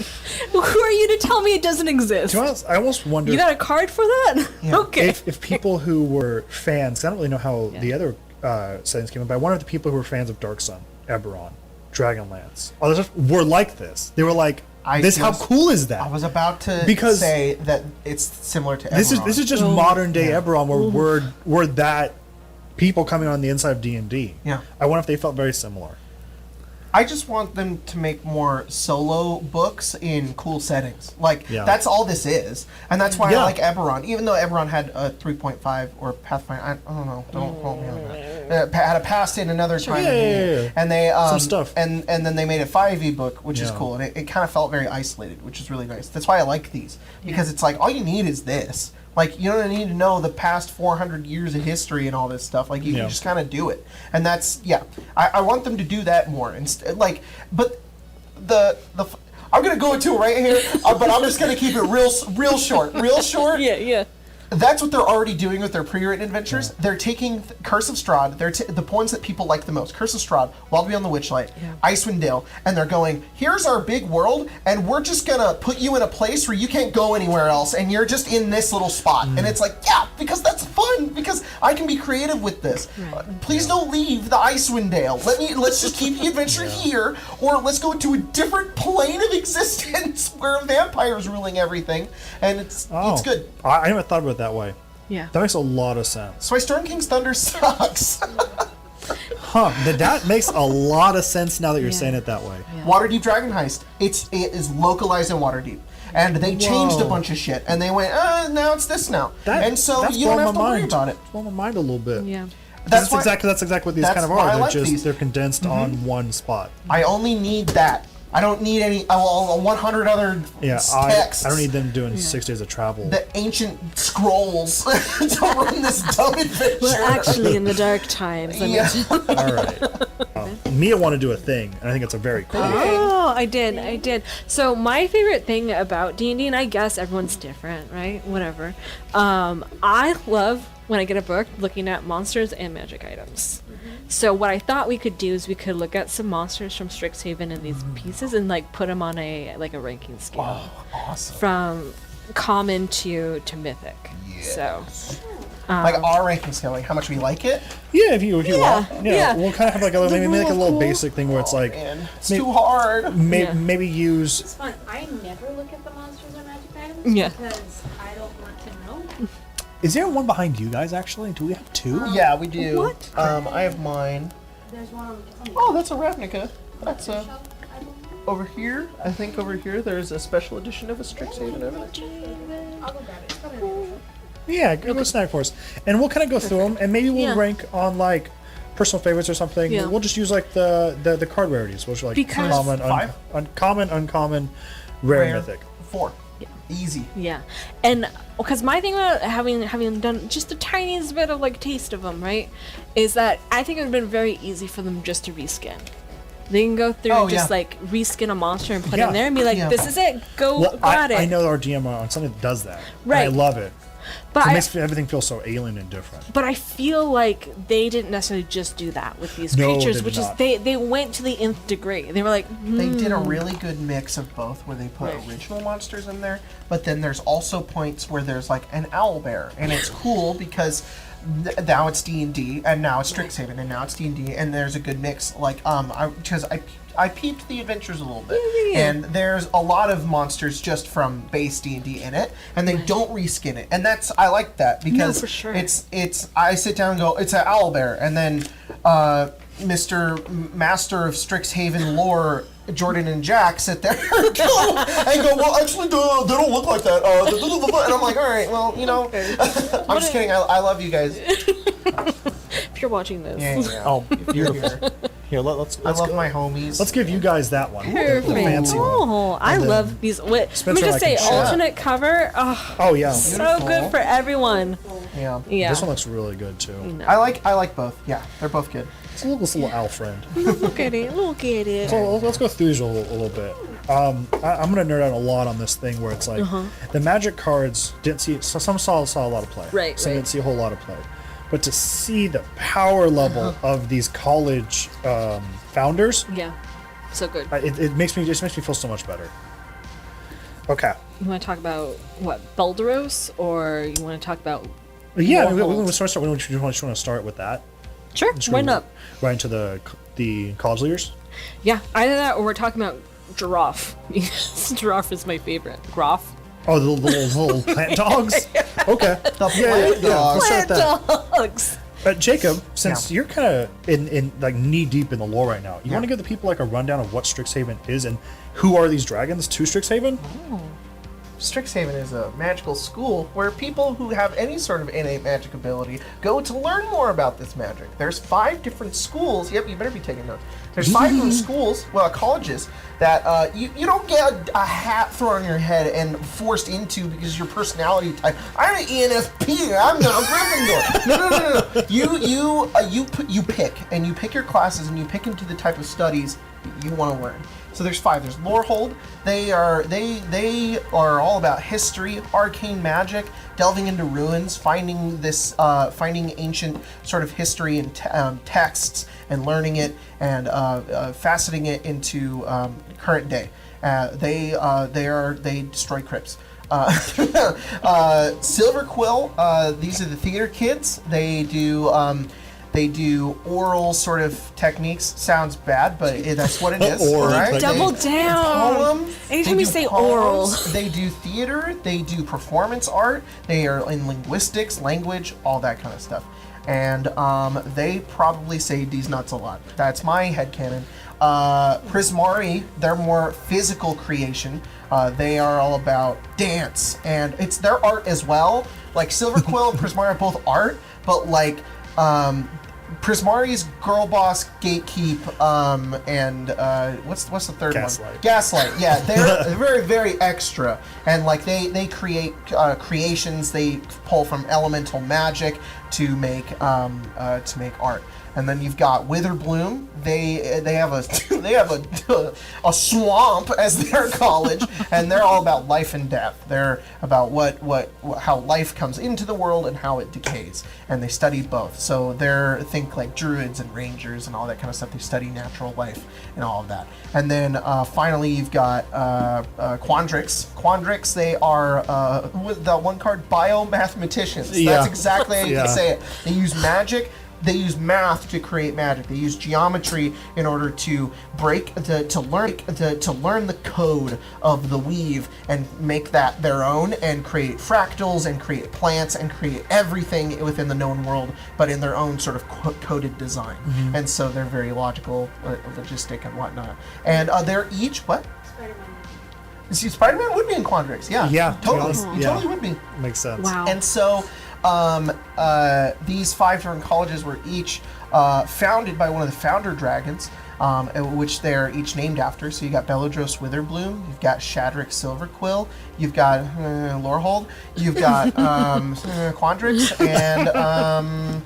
Who are you to tell me it doesn't exist? To be honest, I almost wonder You got a card for that? Yeah. Okay. if people who were fans, I don't really know how the other settings came about. One of the people who were fans of Dark Sun, Eberron, Dragonlance, others were like this. They were like, how cool is that? I was about to Because say that it's similar to this Eberron. is just modern day Eberron, where we're that people coming on the inside of D&D. Yeah. I wonder if they felt very similar. I just want them to make more solo books in cool settings. Like, Yeah. that's all this is. And that's why Yeah. I like Eberron. Even though Eberron had a 3.5 or Pathfinder, I don't know, don't quote me on that. Had a past in another time. Yeah. And they, Some stuff. And then they made a 5e book, which is Yeah. cool. And it kind of felt very isolated, which is really nice. That's why I like these. Because it's like, all you need is this. Like, you don't need to know the past 400 years of history and all this stuff. Like, you can just kind of do it. And that's, I want them to do that more. Like, but I'm going to go into it right here, but I'm just going to keep it real short. Real short. Yeah. That's what they're already doing with their pre-written adventures. They're taking Curse of Strahd, the poems that people like the most. Curse of Strahd, Wild Beyond the Witchlight, Icewind Dale, and they're going, here's our big world, and we're just going to put you in a place where you can't go anywhere else, and you're just in this little spot. And it's like, because that's fun, because I can be creative with this. Please don't leave the Icewind Dale. Let's just keep the adventure here, or let's go to a different plane of existence where a vampire is ruling everything, and it's good. I never thought about it that way. Yeah. That makes a lot of sense. So Storm King's Thunder sucks. That makes a lot of sense now that you're saying it that way. Waterdeep Dragon Heist. It is localized in Waterdeep. And they changed a bunch of shit. And they went, now it's this now. And so that's you don't blowing have to my worry mind. about it. It's blowing my mind a little bit. Yeah. That's exactly what these that's kind of why I are. like these. They're condensed on one spot. I only need that. I don't need any 100 other texts. I don't need them doing 6 days of travel. The ancient scrolls to run this dumb adventure. Well, actually, in the dark times. I mean, All right. Mia wanted to do a thing, and I think it's a very cool thing. Oh, I did. So my favorite thing about D&D, and I guess everyone's different, right? Whatever. I love when I get a book looking at monsters and magic items. So what I thought we could do is we could look at some monsters from Strixhaven in these pieces and like put them on a ranking scale. Oh, awesome. From common to mythic. So Like our ranking scale, like how much we like it. Yeah, if you want. Yeah. We'll kind of have like maybe make a little basic thing where it's like Man, it's too hard. maybe use. It's fun. I never look at the monsters or magic items Yeah. because I don't want to know. Is there one behind you guys actually? Do we have two? Yeah, we do. What? I have mine. There's one on the Oh, that's a Ravnica. That's shelf, I believe. over here. I think over here there's a special edition of a Strixhaven over there. I'll go grab it. It's probably on the shelf. Yeah, go snack for us, and we'll kind of go through them, and maybe we'll rank on like personal favorites or something. Yeah. We'll just use like the card rarities, which are like Because- common, uncommon, rare, mythic. 4. Easy. Yeah, and because my thing about having done just the tiniest bit of like taste of them, right, is that I think it would have been very easy for them just to reskin. They can go through and just like reskin a monster and put it in there and be like, "This is it. Go Well, got it." I know our DM on something that does that. Right. And I love it. But It I, makes everything feel so alien and different. but I feel like they didn't necessarily just do that with these No, creatures, they did which not. is they went to the nth degree. They were like, They did a really good mix of both where they put original monsters in there, but then there's also points where there's like an owl bear, and it's cool because now it's D&D, and now it's Strixhaven, and now it's D&D, and there's a good mix. Like, I peeped the adventures a little bit, and there's a lot of monsters just from base D&D in it, and they don't reskin it, and I like that because for sure. it's I sit down and go, it's an owl bear, and then Mr. Master of Strixhaven lore, Jordan and Jack sit there and go, well, actually, they don't look like that. And I'm like, all right, well, you know, I'm just kidding. I love you guys. if you're watching this, Yeah. Oh, You're beautiful. here. Here, let's I love my homies. let's give you guys that one. The perfect. fancy one. Oh, I then love these. Let me Spencer just and I say, can share. alternate cover. Oh, Oh yeah. so Beautiful. good for everyone. Yeah. Yeah. This one looks really good too. No. I like both. Yeah, they're both good. It's a little owl friend. Look at it. Look at it. So let's go through these a little bit. I'm gonna nerd out a lot on this thing where it's like the magic cards didn't see. So some saw a lot of play. Right, Some right. didn't see a whole lot of play. but to see the power level of these college founders, Yeah. So good. it makes me feel so much better. Okay. You want to talk about what, Belderos, or you want to talk about? Yeah, we Warhold? want to start with that. Sure. Just Why go not? Right into the college leaders. Yeah, either that or we're talking about giraffe. Because giraffe is my favorite. Groff. Oh, the little plant dogs. Okay. The Yeah, plant dogs. let's start that. Dogs. Jacob, since you're kind of in like knee deep in the lore right now, you Yeah. want to give the people like a rundown of what Strixhaven is and who are these dragons to Strixhaven? Strixhaven is a magical school where people who have any sort of innate magic ability go to learn more about this magic. There's 5 different schools. Yep, you better be taking notes. There's 5 different schools, well, colleges, that you don't get a hat thrown on your head and forced into because your personality type. I'm an ENFP. I'm not a Gryffindor. No. You pick, and you pick your classes, and you pick into the type of studies that you want to learn. So there's 5. There's Lorehold. They are all about history, arcane magic, delving into ruins, finding ancient sort of history and texts and learning it and faceting it into current day. They destroy crypts. Silver Quill. These are the theater kids. They do oral sort of techniques. Sounds bad, but that's what it is. Oral right? techniques. Double They down. poems. Anytime They you do say poems, they do theater. They do performance art. They are in linguistics, language, all that kind of stuff. And they probably say these nuts a lot. That's my headcanon. Prismari, they're more physical creation. They are all about dance, and it's their art as well. Like Silver Quill and Prismari are both art, but like Prismari's Girl Boss, Gatekeep, and what's the third Gaslight. one? Gaslight. Yeah, they're very, very extra, and like they create creations. They pull from elemental magic to make art. And then you've got Witherbloom. They have a swamp as their college, and they're all about life and death. They're about how life comes into the world and how it decays, and they study both. So think like druids and rangers and all that kind of stuff. They study natural life and all of that. And then finally you've got Quandrix. Quandrix, they are with that one card, biomathematicians. Yeah. That's exactly how you Yeah. can say it. They use magic. They use math to create magic. They use geometry in order to learn the code of the weave and make that their own and create fractals and create plants and create everything within the known world, but in their own sort of coded design. Mm-hmm. And so they're very logical, logistic, and whatnot. And they're each what? Spider-Man. See, Spider-Man would be in Quandrix. Yeah. Yeah, to be Totally. honest, He yeah. totally would be. Makes sense. Wow. And so these 5 different colleges were each founded by one of the founder dragons, which they're each named after. So you got Beledros Witherbloom, you've got Shadrick Silverquill, you've got Lorehold, you've got Quandrix, and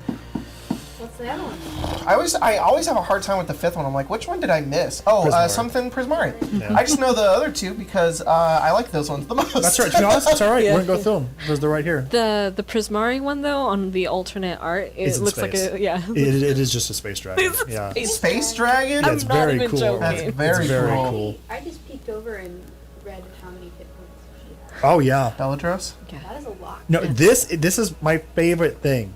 What's the other one? I always have a hard time with the 5th one. I'm like, which one did I miss? Oh, Prismari. something Prismari. Yeah. I just know the other 2 because I like those ones the most. That's right. To be honest, it's all right. Yeah. We're gonna go through them. They're right here. The Prismari one though, on the alternate art, it It's in looks like space. it is just a space dragon. It's a Yeah. space Space Dragon? That's I'm not very even cool. joking. That's It's very, very cool. cool. I just peeked over and read how many hit points she has. Oh yeah. Beledros? That is a lot. No, this is my favorite thing.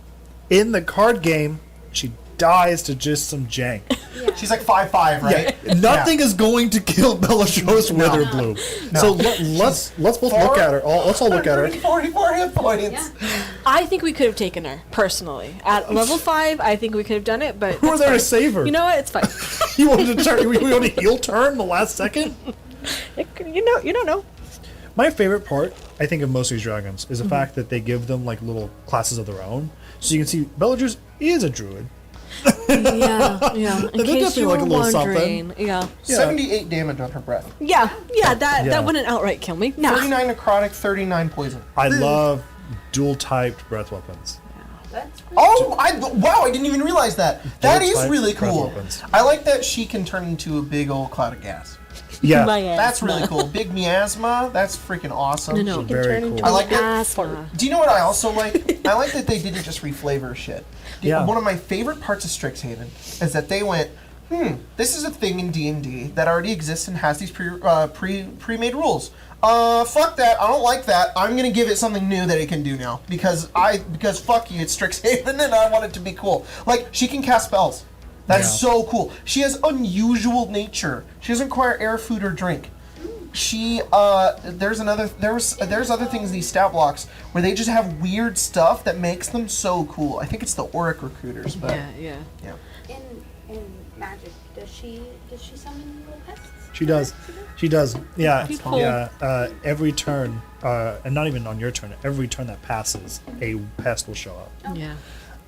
In the card game, she dies to just some jank. Yeah. She's like 5'5", right? Yeah, nothing is going to kill Bellatrix Witherbloom. No. So let's both look at her. Let's all look at her. 44 hit points. Yeah. I think we could have taken her personally at level 5. I think we could have done it, but Who are that's there to fine. save her? You know what? It's fine. You wanted to turn. You want to heel turn the last second. You don't know. My favorite part, I think, of most of these dragons is the fact that they give them like little classes of their own. So you can see Bellatrix is a druid. Yeah. In They're case definitely you like were a little wondering. something. Yeah. 78 damage on her breath. Yeah. Yeah. That wouldn't outright kill me. No. 39 necrotic, 39 poison. I love dual typed breath weapons. That's pretty Oh, wow, I didn't even realize that. That is Dual-type really breath cool. weapons. I like that she can turn into a big old cloud of gas. Yeah. That's really cool. Big miasma. That's freaking awesome. No. She can Very turn cool. into I like that. Asthma. Do you know what I also like? I like that they didn't just reflavor shit. Yeah. One of my favorite parts of Strixhaven is that they went, this is a thing in D&D that already exists and has these pre-made rules. Fuck that. I don't like that. I'm gonna give it something new that it can do now because fuck you, it's Strixhaven and I want it to be cool. Like she can cast spells. That's Yeah. so cool. She has unusual nature. She doesn't require air, food, or drink. She there's other things in these stat blocks where they just have weird stuff that makes them so cool. I think it's the Auric recruiters, but Yeah. In magic, does she summon little pests? She does. She does. Yeah. Pretty cool. Yeah. Every turn, and not even on your turn, every turn that passes, a pest will show up. Yeah.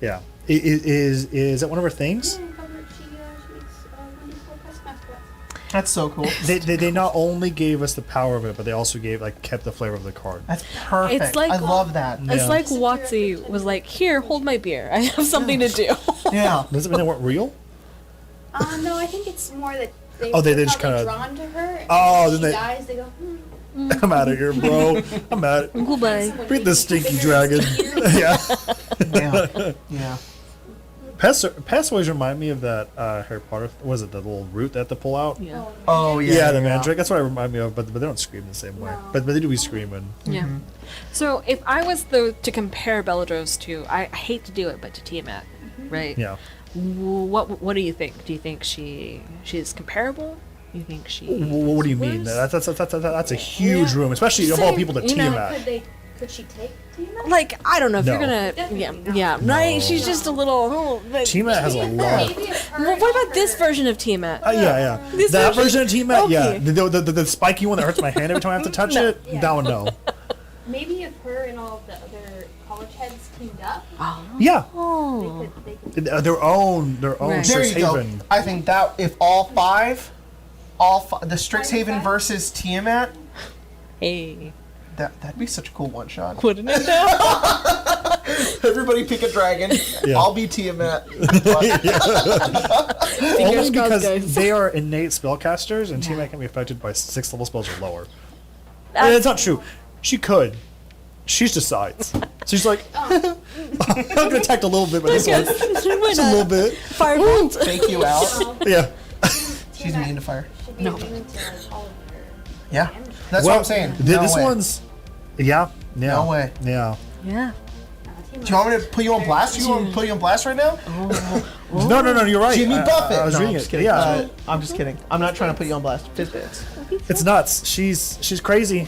Yeah. Is that one of her things? Yeah, she makes 1d4 pest mascots. that's so cool. They not only gave us the power of it, but they also kept the flavor of the card. That's perfect. It's like- I love that. Yeah. It's like Watsy was like, "Here, hold my beer. I have something to do." Yeah. Does it mean they weren't real? No, I think it's more that they Oh, they they're just probably kinda- drawn to her. And Oh, when then she they- dies, they go, I'm out of here, bro. I'm out. Goodbye. Bring the stinky dragon. Yeah. Yeah. Yeah. Pests always remind me of that Harry Potter. Was it the little root that they have to pull out? Yeah. Oh yeah. Yeah, the mandrake. That's what I remind me of. But they don't scream the same way. No. But they do be screaming. Yeah. So if I was to compare Bellatrix to, I hate to do it, but to Tiamat, right? Yeah. What do you think? Do you think she's comparable? You think she? What do you mean? worse? That's a huge room, especially of all people to You know, Tiamat. could she take Tiamat? Like, I don't know if No. you're gonna. Definitely Yeah. not. Yeah. No. Right. She's just a little. Tiamat has a lot. Maybe if her Well, what and about this her- version of Tiamat? Yeah. This That version of Tiamat, yeah. Okay. The spiky one that hurts my hand every time I have to touch it. Yeah. That one, no. Maybe if her and all of the other college heads teamed up, Yeah. Oh. they could Their own Right. There you go. Strixhaven. I think that if the Strixhaven versus Tiamat, Hey. that'd be such a cool one shot. Wouldn't it though? Everybody pick a dragon. Yeah. I'll be Tiamat. Only crossed, because guys. they are innate spellcasters, and Tiamat can be affected by 6th level spells or lower. And That's- it's not true. She could. She decides. So she's like, I'm gonna attack a little bit, but this one, just a little bit. Firebolt. Fake you out. Yeah. She's immune to fire. should be No. immune to like, all of her Yeah. damage. That's Well, what I'm saying. This No way. one's, yeah. No way. Yeah. Yeah. Do you want me to put you on blast? You want me to put you on blast right now? No, you're right. Jimmy Buffett. I was No, reading I'm it. just kidding. Yeah. I'm just kidding. I'm not trying to put you on blast. Fizbits. It's nuts. She's crazy.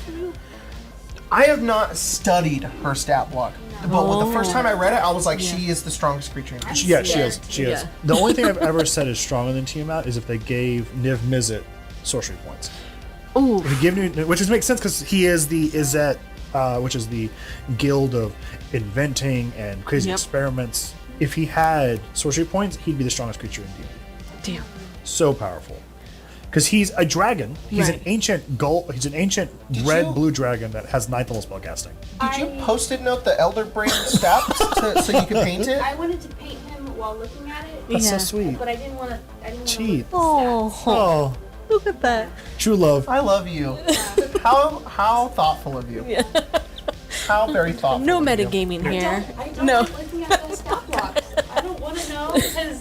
I have not studied her stat block. But the first time I read it, I was like, she is the strongest creature in the game. Yeah, she Yeah. is. She is. Yeah. The only thing I've ever said is stronger than Tiamat is if they gave Niv Mizzet sorcery points. Ooh. If you give which makes sense because he is the Izzet, which is the guild of inventing and crazy Yep. experiments. If he had sorcery points, he'd be the strongest creature in D&D. Damn. So powerful. Because he's a dragon. He's an Right. ancient He's an ancient you- red-blue dragon that has 9th level spellcasting. Did you post-it note the Elder Brain stats so you could paint it? I wanted to paint him while looking at it, That's Yeah. so sweet. but I didn't want to. Cheat. Oh. Oh, Look at that. true love. I love you. How thoughtful of you. How very thoughtful. No of you. metagaming here. I don't No. like looking at those stat blocks. I don't want to know because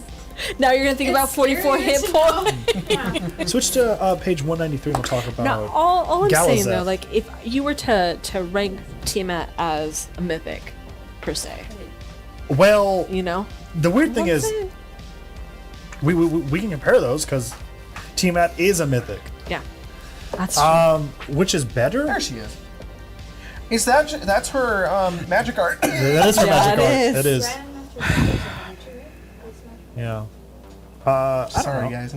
Now you're gonna think about it's 44 scarier hit to know. points. Yeah. Switch to page 193 and we'll talk about Now, all I'm saying though, Galazeth. like if you were to rank Tiamat as a mythic, per se, Well, you know, the weird thing is, we can compare those because Tiamat is a mythic. yeah, that's true. Which is better? There she is. Is that's her magic art? That is her Yeah, magic it art. is. It is. Grandmaster is a creature, it's not- Yeah. I don't Sorry, know. guys.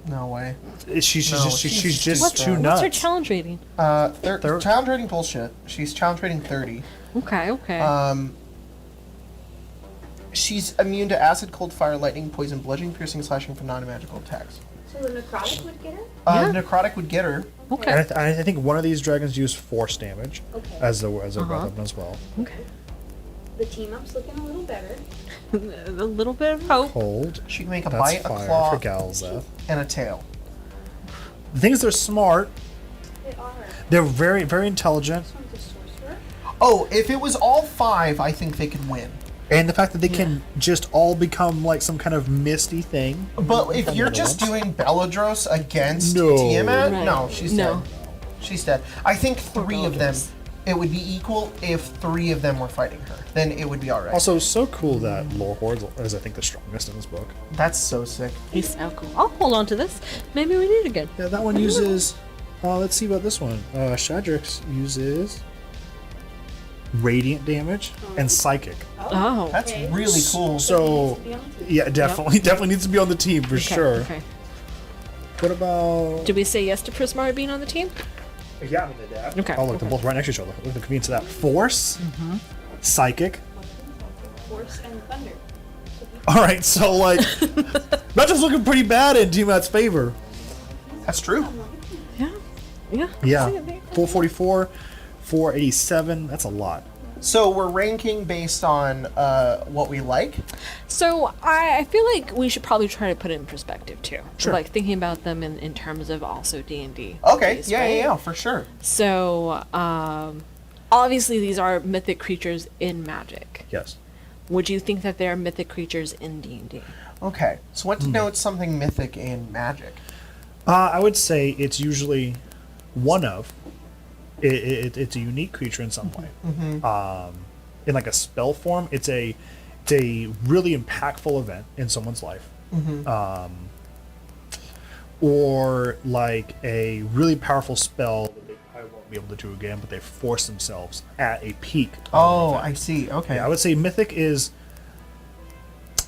No way. She's No, just she's just what's- too What's nuts. her challenge rating? Challenge rating bullshit. She's challenge rating 30. Okay. She's immune to acid, cold, fire, lightning, poison, bludgeoning, piercing, slashing from non-magical attacks. So the necrotic would get her? Yeah. Necrotic would get her. Okay. And I think one of these dragons use force damage Okay. as a breath weapon as well. Okay. The team up's looking a little better. A little bit of hope. Cold. She can make a That's bite, a fire claw, for Galazeth. and a tail. The thing is, they're smart. They are. They're very, very intelligent. This one's a sorcerer. Oh, if it was all 5, I think they could win. And the fact that they can just all become like some kind of misty thing. But if you're just doing Belladros against No. Tiamat, Right. no, she's No. dead. She's dead. I think 3 of them, Belladros. it would be equal if 3 of them were fighting her. Then it would be alright. Also, so cool that Lorehorde is, I think, the strongest in this book. That's so sick. He's so cool. I'll hold on to this. Maybe we need it again. Yeah, that one uses. Let's see about this one. Shadrix uses radiant damage and psychic. Oh. That's Okay. really cool. So, Be on the team. yeah, definitely needs to be on the team for Okay, sure. Okay. What about? Did we say yes to Prismara being on the team? Yeah, I mean, they did. Okay. Oh, look, they're both right next to each other. Look at the convenience of that. Force, psychic. Force and thunder. All right, so like, that just looking pretty bad in Tiamat's favor. That's true. Yeah. Yeah. Yeah, See it there. 444, 487. That's a lot. So we're ranking based on what we like. So I feel like we should probably try to put it in perspective too. Sure. Like thinking about them in terms of also D&D. Okay, based, yeah, right? yeah, for sure. So obviously these are mythic creatures in Magic. Yes. Would you think that they are mythic creatures in D&D? Okay, so what denotes something mythic in Magic? I would say it's usually one of. It's a unique creature in some way. In like a spell form, it's a really impactful event in someone's life. Or like a really powerful spell that they probably won't be able to do again, but they force themselves at a peak. of an Oh, event. I see. Okay. Yeah, I would say mythic is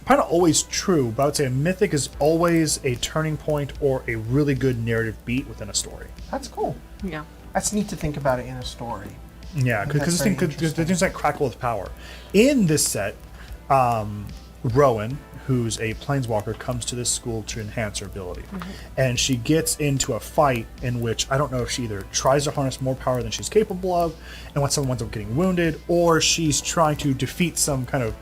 probably not always true, but I would say a mythic is always a turning point or a really good narrative beat within a story. That's cool. Yeah. That's neat to think about it in a story. Yeah, That's because very the things like crackle with power. In this set, Rowan, who's a planeswalker, comes to this school to enhance her ability, and she gets into a fight in which I don't know if she either tries to harness more power than she's capable of, and when someone winds up getting wounded, or she's trying to defeat some kind of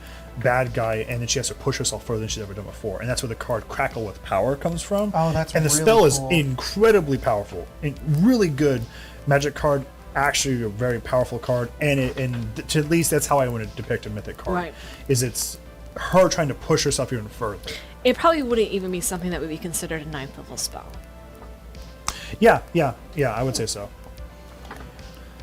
bad guy, and then she has to push herself further than she's ever done before, and that's where the card Crackle with Power comes from. Oh, that's and the really spell is cool. incredibly powerful and really good Magic card. Actually, a very powerful card, and to at least that's how I want to depict a mythic card. Right. Is it's her trying to push herself even further. It probably wouldn't even be something that would be considered a 9th level spell. Yeah, I would say so.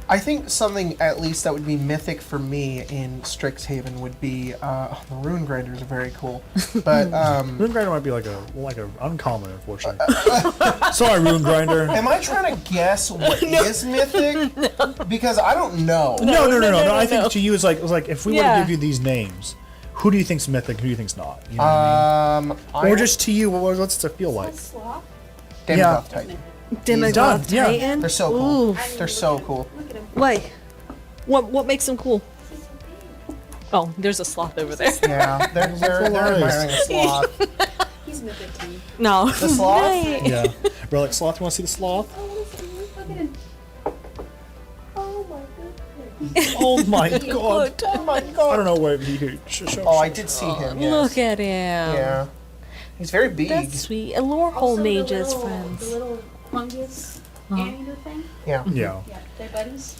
I think something at least that would be mythic for me in Strixhaven would be the Rune Grinders are very cool, but Rune Grinder might be like a uncommon, unfortunately. Sorry, Rune Grinder. am I trying to guess what is mythic? Because I don't know. No. I think to you it's like if we were to Yeah. give you these names, who do you think's mythic? Who do you think's not? You know what I mean? Or just to you, what's it feel like? Sloth. Demigoth Yeah. Titan. Demagogue done, yeah. Titan? They're so cool. Ooh. They're so cool. Look at him. Why? What makes them cool? Oh, there's a sloth over there. Yeah, they're admiring a sloth. He's mythic to me. No. The sloth? Right. Yeah. Relic Sloth, you want to see the sloth? Oh, look at him. Oh my goodness. Oh my god. Oh my I god. don't know where he show. Oh, I did see him. Yes. Look at him. Yeah. He's very big. That's sweet. And Lorehole Also, the mages, little- friends. The little fungus anteater thing. Yeah. Yeah. Yeah, they're buddies.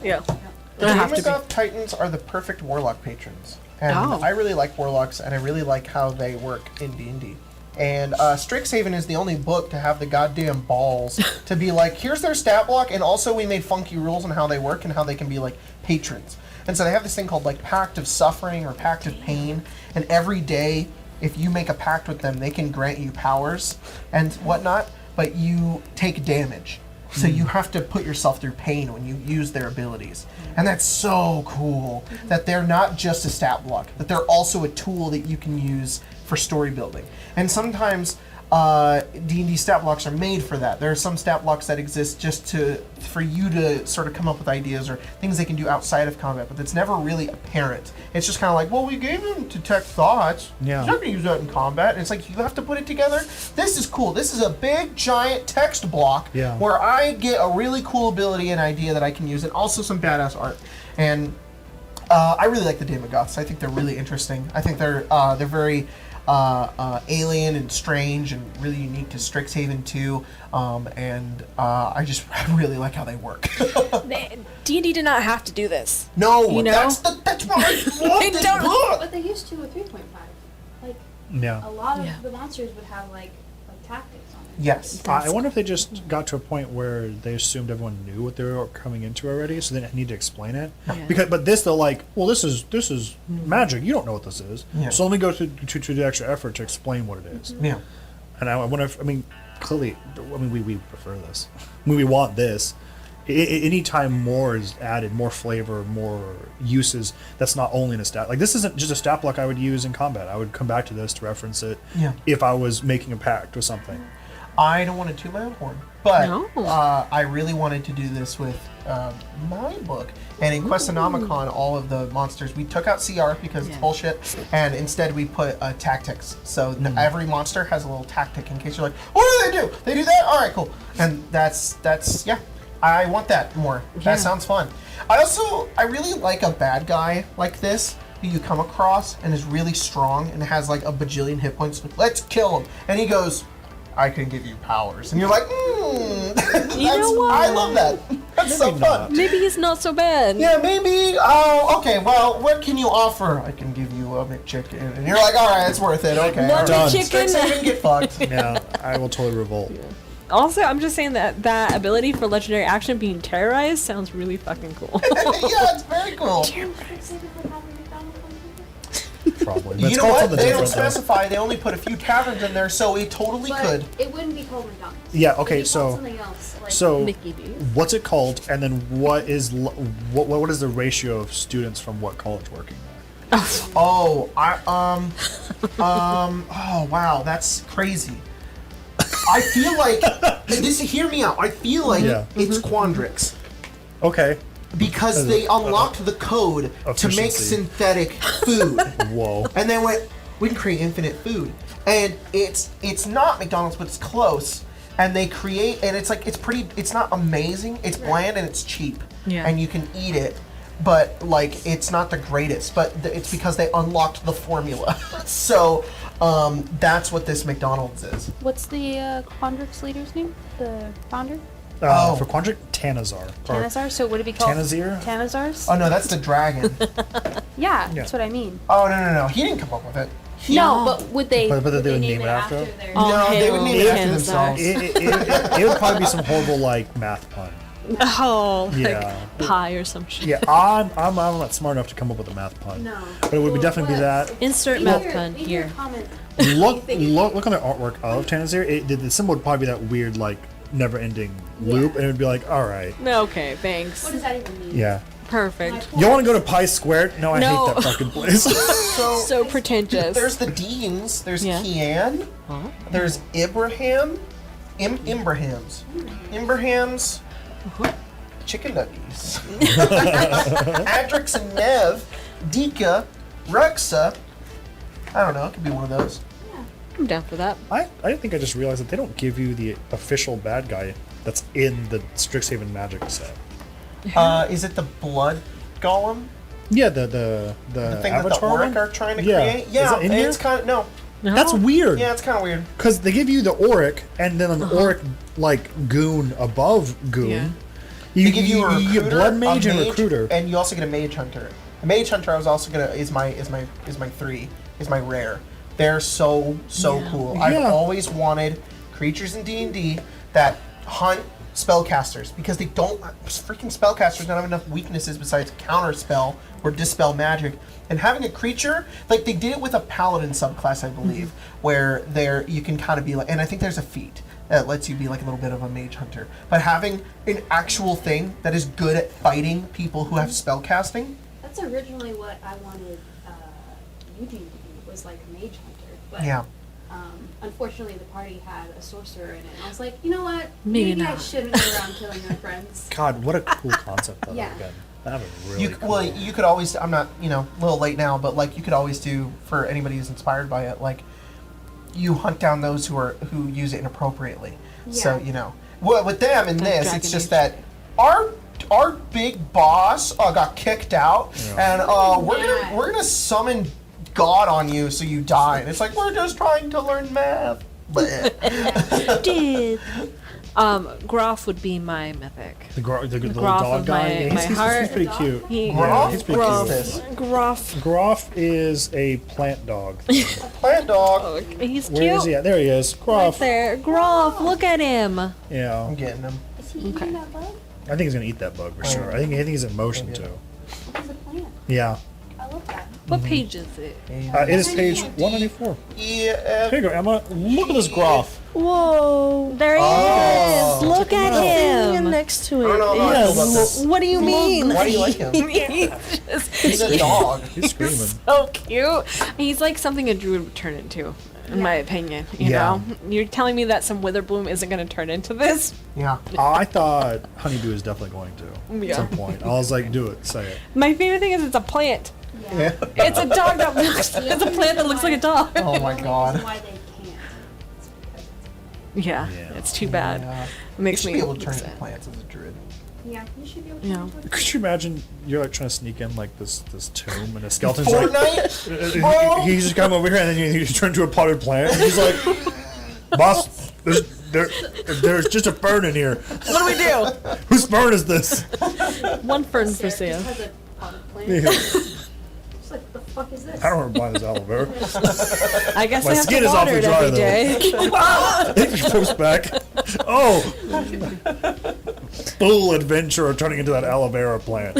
Yeah. The They have to be. Demigoth Titans are the perfect warlock patrons, and Oh. I really like warlocks, and I really like how they work in D&D. And Strixhaven is the only book to have the goddamn balls to be like, here's their stat block, and also we made funky rules on how they work and how they can be like patrons. And so they have this thing called like Pact of Suffering or Pact of Pain, and every day, if you make a pact with them, they can grant you powers and whatnot, but you take damage. So you have to put yourself through pain when you use their abilities. And that's so cool that they're not just a stat block, that they're also a tool that you can use for story building. And sometimes D&D stat blocks are made for that. There are some stat blocks that exist just for you to sort of come up with ideas or things they can do outside of combat, but it's never really apparent. It's just kind of like, well, we gave him detect thoughts. Yeah. He's not going to use that in combat. And it's like, you have to put it together. This is cool. This is a big, giant text block Yeah. where I get a really cool ability and idea that I can use, and also some badass art. And I really like the Demigoths. I think they're really interesting. I think they're very alien and strange and really unique to Strixhaven 2. I really like how they work. D&D did not have to do this. No, You know? that's why I love They this don't- book. But they used to with 3.5. Like, Yeah. a lot of Yeah. the monsters would have, like tactics on it. Yes. I wonder if they just got to a point where they assumed everyone knew what they were coming into already, so they didn't need to explain it. Yeah. But this they're like, well, this is magic. You don't know what this is, Yeah. so let me go to the extra effort to explain what it is. Yeah. And I wonder if clearly, we prefer this. We want this. Anytime more is added, more flavor, more uses, that's not only in a stat. Like, this isn't just a stat block I would use in combat. I would come back to this to reference it Yeah. if I was making a pact or something. I don't want to toot my own horn, but No. I really wanted to do this with my book. And in Questonomicon, all of the monsters, we took out CR because it's bullshit, and instead we put tactics. So every monster has a little tactic in case you're like, what do they do? They do that? All right, cool. And that's yeah. I want that more. That sounds fun. I really like a bad guy like this who you come across and is really strong and has like a bajillion hit points. Let's kill him. And he goes, I can give you powers. And you're like, You know what? I love that. That's so Maybe fun. not. Maybe he's not so bad. Yeah, maybe. Oh, okay. Well, what can you offer? I can give you a McChicken. And you're like, all right, it's worth it. Okay. One all right. Done. McChicken. Strixhaven, get fucked. Yeah, I will totally revolt. Also, I'm just saying that ability for legendary action being terrorized sounds really fucking cool. Yeah, it's very cool. Strixhaven would have a McDonald's on it. Probably. But You it's know called what? something They don't different, though. specify. They only put a few taverns in there, so it totally But could. it wouldn't be called McDonald's. Yeah, It'd okay, be called so something else. Like, so Mickey D's. what's it called, and then what is what is the ratio of students from what college working there? Oh, oh wow, that's crazy. I feel like this. Hear me out. I feel like Yeah. it's Quandrix Okay. because they unlocked the code to make Efficiency. synthetic food, Whoa. and they went, we can create infinite food, and it's not McDonald's, but it's close. And they create, and it's like it's not amazing. It's bland and it's cheap, Yeah. and you can eat it. But like, it's not the greatest. But it's because they unlocked the formula. So that's what this McDonald's is. What's the Quandrix leader's name? The founder? Oh. For Quandric, Tanazar. Or Tanazar? So would it be called Tanazir? Tanazars? Oh no, that's the dragon. Yeah, Yeah. that's what I mean. Oh no, he didn't come up with it. No, but would they? But they would they name it after? their? Oh, No, they would hail name it after Tanazar. themselves. It would probably be some horrible like math pun. Oh, like Yeah. pie or some shit. Yeah, I'm not smart enough to come up with a math pun. No. But it would definitely be that. Insert math pun here. Look on the artwork of Tanazir. The symbol would probably be that weird like never-ending loop, and it would be like, all right, Okay, thanks. What does that even mean? yeah. Perfect. You want to go to Pi Squared? No, I No. hate that fucking place. So pretentious. There's the Deans. There's Yeah. Kian. Huh? There's Ibrahim. Imbrahams. Imbrahams. Chicken nuggies. Adrix and Nev. Dika. Ruxa. I don't know. It could be one of those. I'm down for that. I think I just realized that they don't give you the official bad guy that's in the Strixhaven Magic set. Is it the Blood Golem? Yeah, the The thing that the Avatar Auric one? are trying to Yeah. create? Is Yeah, that in here? it's kind of... No. That's weird. Yeah, it's kind of weird. Because they give you the Auric, and then an Auric like goon above goon. Yeah. They give you a recruiter, get blood mage a and recruiter. and you also get a mage hunter. A mage hunter I was also gonna is my rare. They're so Yeah. cool. I've Yeah. always wanted creatures in D&D that hunt spellcasters because they don't freaking spellcasters don't have enough weaknesses besides counter spell or dispel magic. And having a creature like they did it with a paladin subclass, I believe, where you can kind of be like, and I think there's a feat that lets you be like a little bit of a mage hunter. But having an actual thing that is good at fighting people who have spellcasting. That's originally what I wanted Eugene to be, was like a mage hunter. But, Yeah. unfortunately, the party had a sorcerer in it. And I was like, you know what? Maybe I not. shouldn't go around killing my friends. God, what a cool concept that would Yeah. have been. That would really You cool. well, you could always. I'm not, a little late now, but like you could always do for anybody who's inspired by it. Like, you hunt down those who use it inappropriately. So Yeah. well, with them in Like this, Dragon it's just Age. that our big boss got kicked out, Yeah. and we're Yeah. gonna summon God on you, so you die. And it's like, we're just trying to learn math. Did. Groff would be my mythic. The little Groff dog of guy. my- Yeah, my he's heart. pretty cute. Groff? He's pretty What cute. is this? Groff. Groff is a plant dog. Plant dog. He's Where is cute. he at? There he is. Right Groff. there. Groff, look at him. Yeah. I'm getting him. Is he eating that bug? I think he's gonna eat that bug for sure. I think he's in motion too. What is a plant? Yeah. I love that. What page is it? It is page 194. Yeah. Here you go, Emma. Look at this Groff. Whoa. There he Oh. is. Look at And him. next to it. I don't know how I feel about this. What do you mean? Why do you like him? He's a dog. He's screaming. So cute. He's like something a druid would turn into, in my opinion. You Yeah. know, you're telling me that some Witherbloom isn't going to turn into this? Yeah. I thought Honeydew was definitely going to Yeah. at some point. I was like, do it, say it. My favorite thing is it's a plant. Yeah. It's a dog that looks. It's a plant that looks like a dog. Oh my god. Why they can't. It's because it's Yeah, Yeah. it's too bad. Yeah. It You makes should me be able to turn sad. into plants as a druid. yeah. You should be able to. Yeah. do it. Could you imagine you're like trying to sneak in like this tomb and a skeleton's like Fortnite? Bro! he's just come over here and then you turn into a potted plant and he's like, boss, there's just a fern in here. What do we do? Whose fern is this? One fern for Sarah sale. just has a potted plant. Yeah. It's like, the fuck is this? I don't remember buying this aloe vera. I guess My I have skin to is water awfully it dry, every though. day. It goes back. Oh, full adventure of turning into that aloe vera plant.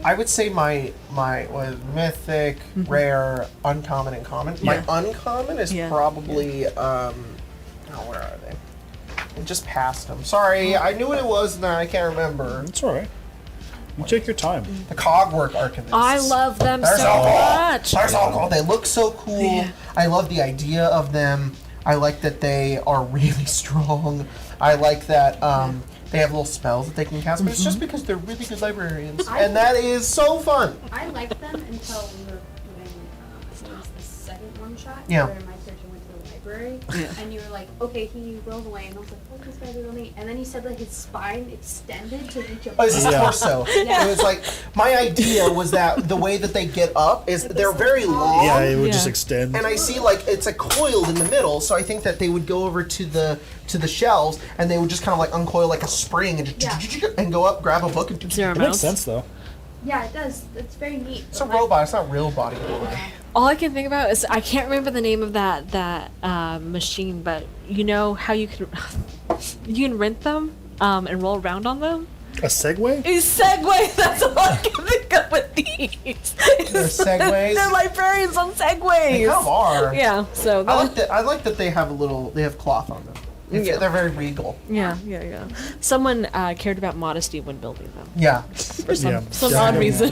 I would say my was mythic, rare, uncommon, and common. My Yeah. uncommon is Yeah. probably oh, where are they? I just passed them. Sorry, I knew what it was, and I can't remember. It's all right. You take your time. The Cogwork Archivists. I love them They're so so cool. much. They're so cool. They look so cool. Yeah. I love the idea of them. I like that they are really strong. I like that they have little spells that they can cast, but it's just because they're really good librarians, and that is so fun. I liked them until we were doing, I think it was the second one shot, Yeah. where my character went to the library, and you were like, okay, he rolls away, and I was like, oh, this guy's really neat. And then he said that his spine extended to reach up. Oh, it's his Yeah. torso. Yeah. It was like my idea was that the way that they get up is they're very long. Yeah, it would just Yeah. extend. And I see like it's a coiled in the middle, so I think that they would go over to the shelves and they would just kind of like uncoil like a spring and just and go up, grab a book and Zero It makes mouse. sense though. Yeah, it does. It's very neat. it's a robot. It's not real body. All I can think about is I can't remember the name of that machine, but you know how you can you can rent them and roll around on them. A Segway? A Segway. That's all I can think of with these. They're Segways? They're librarians on Segways. They kind of are. Yeah. So. I like that they have they have cloth on them. Yeah. They're very regal. Yeah. Someone cared about modesty when building them Yeah. for some Yeah. odd reason.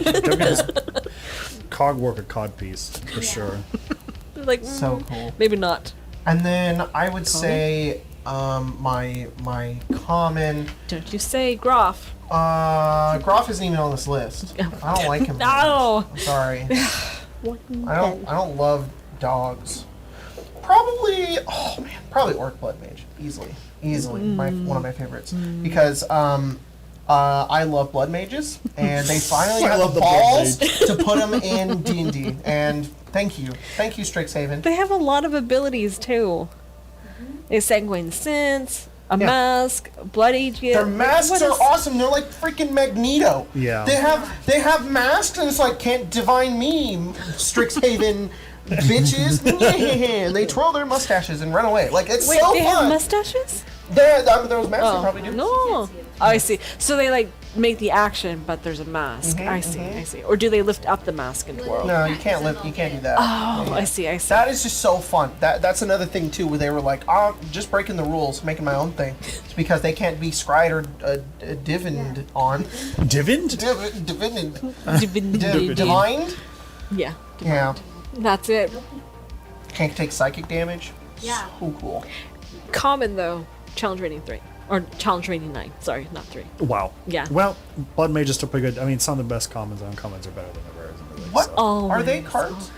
Cogwork a codpiece for sure. Like So cool. maybe not. And then I would say my common Don't you say Groff? Groff isn't even on this list. I don't like him. No. I'm sorry. I don't love dogs. Probably probably Orc Blood Mage. Easily one of my favorites. Because I love blood mages, and they finally I have love the the blood balls to put them in D&D. And thank you, Strixhaven. They have a lot of abilities too. A sanguine sense, a Yeah. mask, blood agent. Their masks What are is- awesome. They're like freaking Magneto. Yeah. They have masks, and it's like can't divine me, Strixhaven bitches. And they twirl their mustaches and run away. Like it's Wait, so they fun. have mustaches? Those masks they probably do. No. Oh, I see. So they like make the action, but there's a mask. I see. Or do they lift up the mask and twirl? No, you can't live. You can't do that. Oh, I see. That is just so fun. That's another thing too, where they were like, "Oh, just breaking the rules, making my own thing," it's because they can't be scried or divined on. Divined? Divined? Yeah. Yeah. That's it. Can't take psychic damage. Yeah. So cool. Common though, challenge rating 3. Or challenge rating 9. Sorry, not 3. Wow. Yeah. Well, Blood Mage is still pretty good. I mean, some of the best commons and uncommons are better than the rares. and the rares, What so. Oh, are they my cards?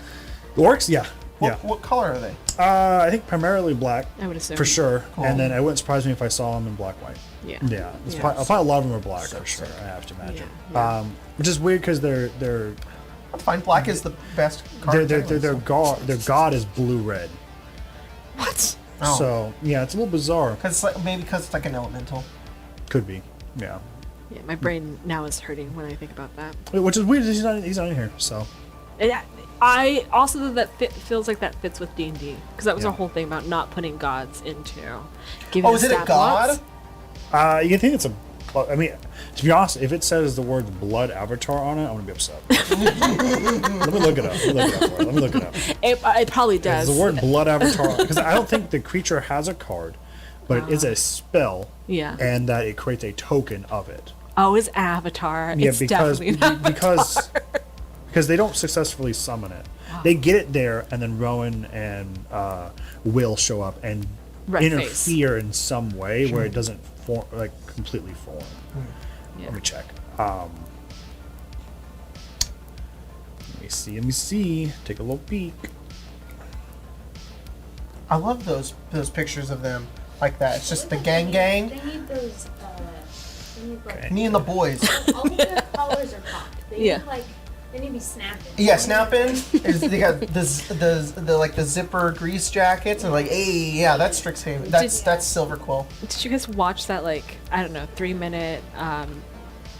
Orcs? Yeah. Yeah. What color are they? I think primarily black. I would assume. For sure. Cool. And then it wouldn't surprise me if I saw them in black white. Yeah. Yeah. It's Yeah. Probably a lot of them are black for sure, I have to imagine. Yeah. Which is weird because they're That's fine. Black is the best card. Their god is blue-red. What? Oh. So yeah, it's a little bizarre. Maybe because it's like an elemental. Could be. Yeah. Yeah, my brain now is hurting when I think about that. Which is weird. He's not in here. So. I also think that feels like that fits with D&D because that was Yeah. our whole thing about not putting gods into. Giving Oh, is it a stat god? blocks. You can think it's a. I mean, to be honest, if it says the word blood avatar on it, I'm gonna be upset. Let me look it up. It probably does. The word blood avatar, because I don't think the creature has a card, but it is a spell. Yeah. And that it creates a token of it. Oh, it's avatar. Yeah, It's because definitely an because they don't successfully summon it. They get it there, and then Rowan and Will show up and Red interfere in some way where it doesn't form completely form. Yeah. Let me check. Let me see. Take a little peek. I love those pictures of them like that. It's just the gang. They need those. They need like. Okay. Me and the boys. All of their collars are popped. They Yeah. need like. They need to be snapping. Yeah, snapping. They got the zipper grease jackets and like, hey, yeah, that's Strixhaven. That's Silver Quill. Did you guys watch that, like, I don't know, 3-minute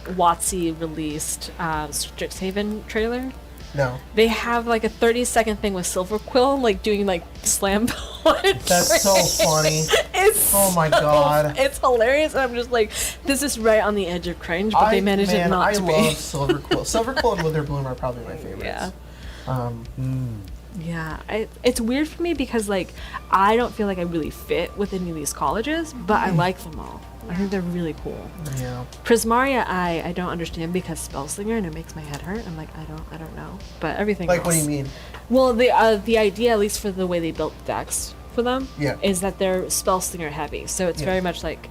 WotC released Strixhaven trailer? No. They have like a 30-second thing with Silver Quill, like doing like slam poetry. That's so funny. It's Oh my god. it's hilarious, and I'm just like, this is right on the edge of cringe, but they managed it not to I be. love Silver Quill. Silver Quill and Witherbloom are probably my favorites. Yeah. Um, Yeah, it's weird for me because like I don't feel like I really fit with any of these colleges, but I like them all. I think they're really cool. yeah. Prismaria, I don't understand because Spellslinger, and it makes my head hurt. I'm like, I don't know, but everything. Like, else. what do you mean? Well, the idea, at least for the way they built decks for them, Yeah. is that they're Spellslinger heavy. So it's Yeah. very much like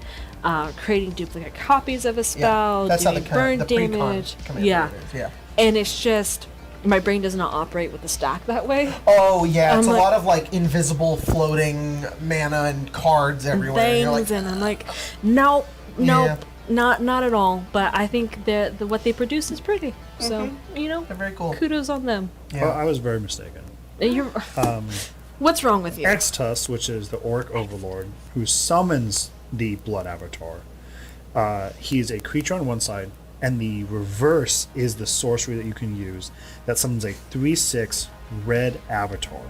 creating duplicate copies of a spell, That's how doing the burn pre-con damage. commander Yeah, is. Yeah. and it's just my brain does not operate with the stack that way. Oh yeah, it's I'm a like- lot of like invisible floating mana and cards everywhere. and Things, you're like, and I'm like, nope, Yeah. not at all. But I think the what they produce is pretty. So they're very cool. kudos on them. Yeah. Well, I was very mistaken. And you're, what's wrong with you? Extus, which is the Orc Overlord, who summons the Blood Avatar. He's a creature on one side, and the reverse is the sorcery that you can use that summons a 3/6 red avatar.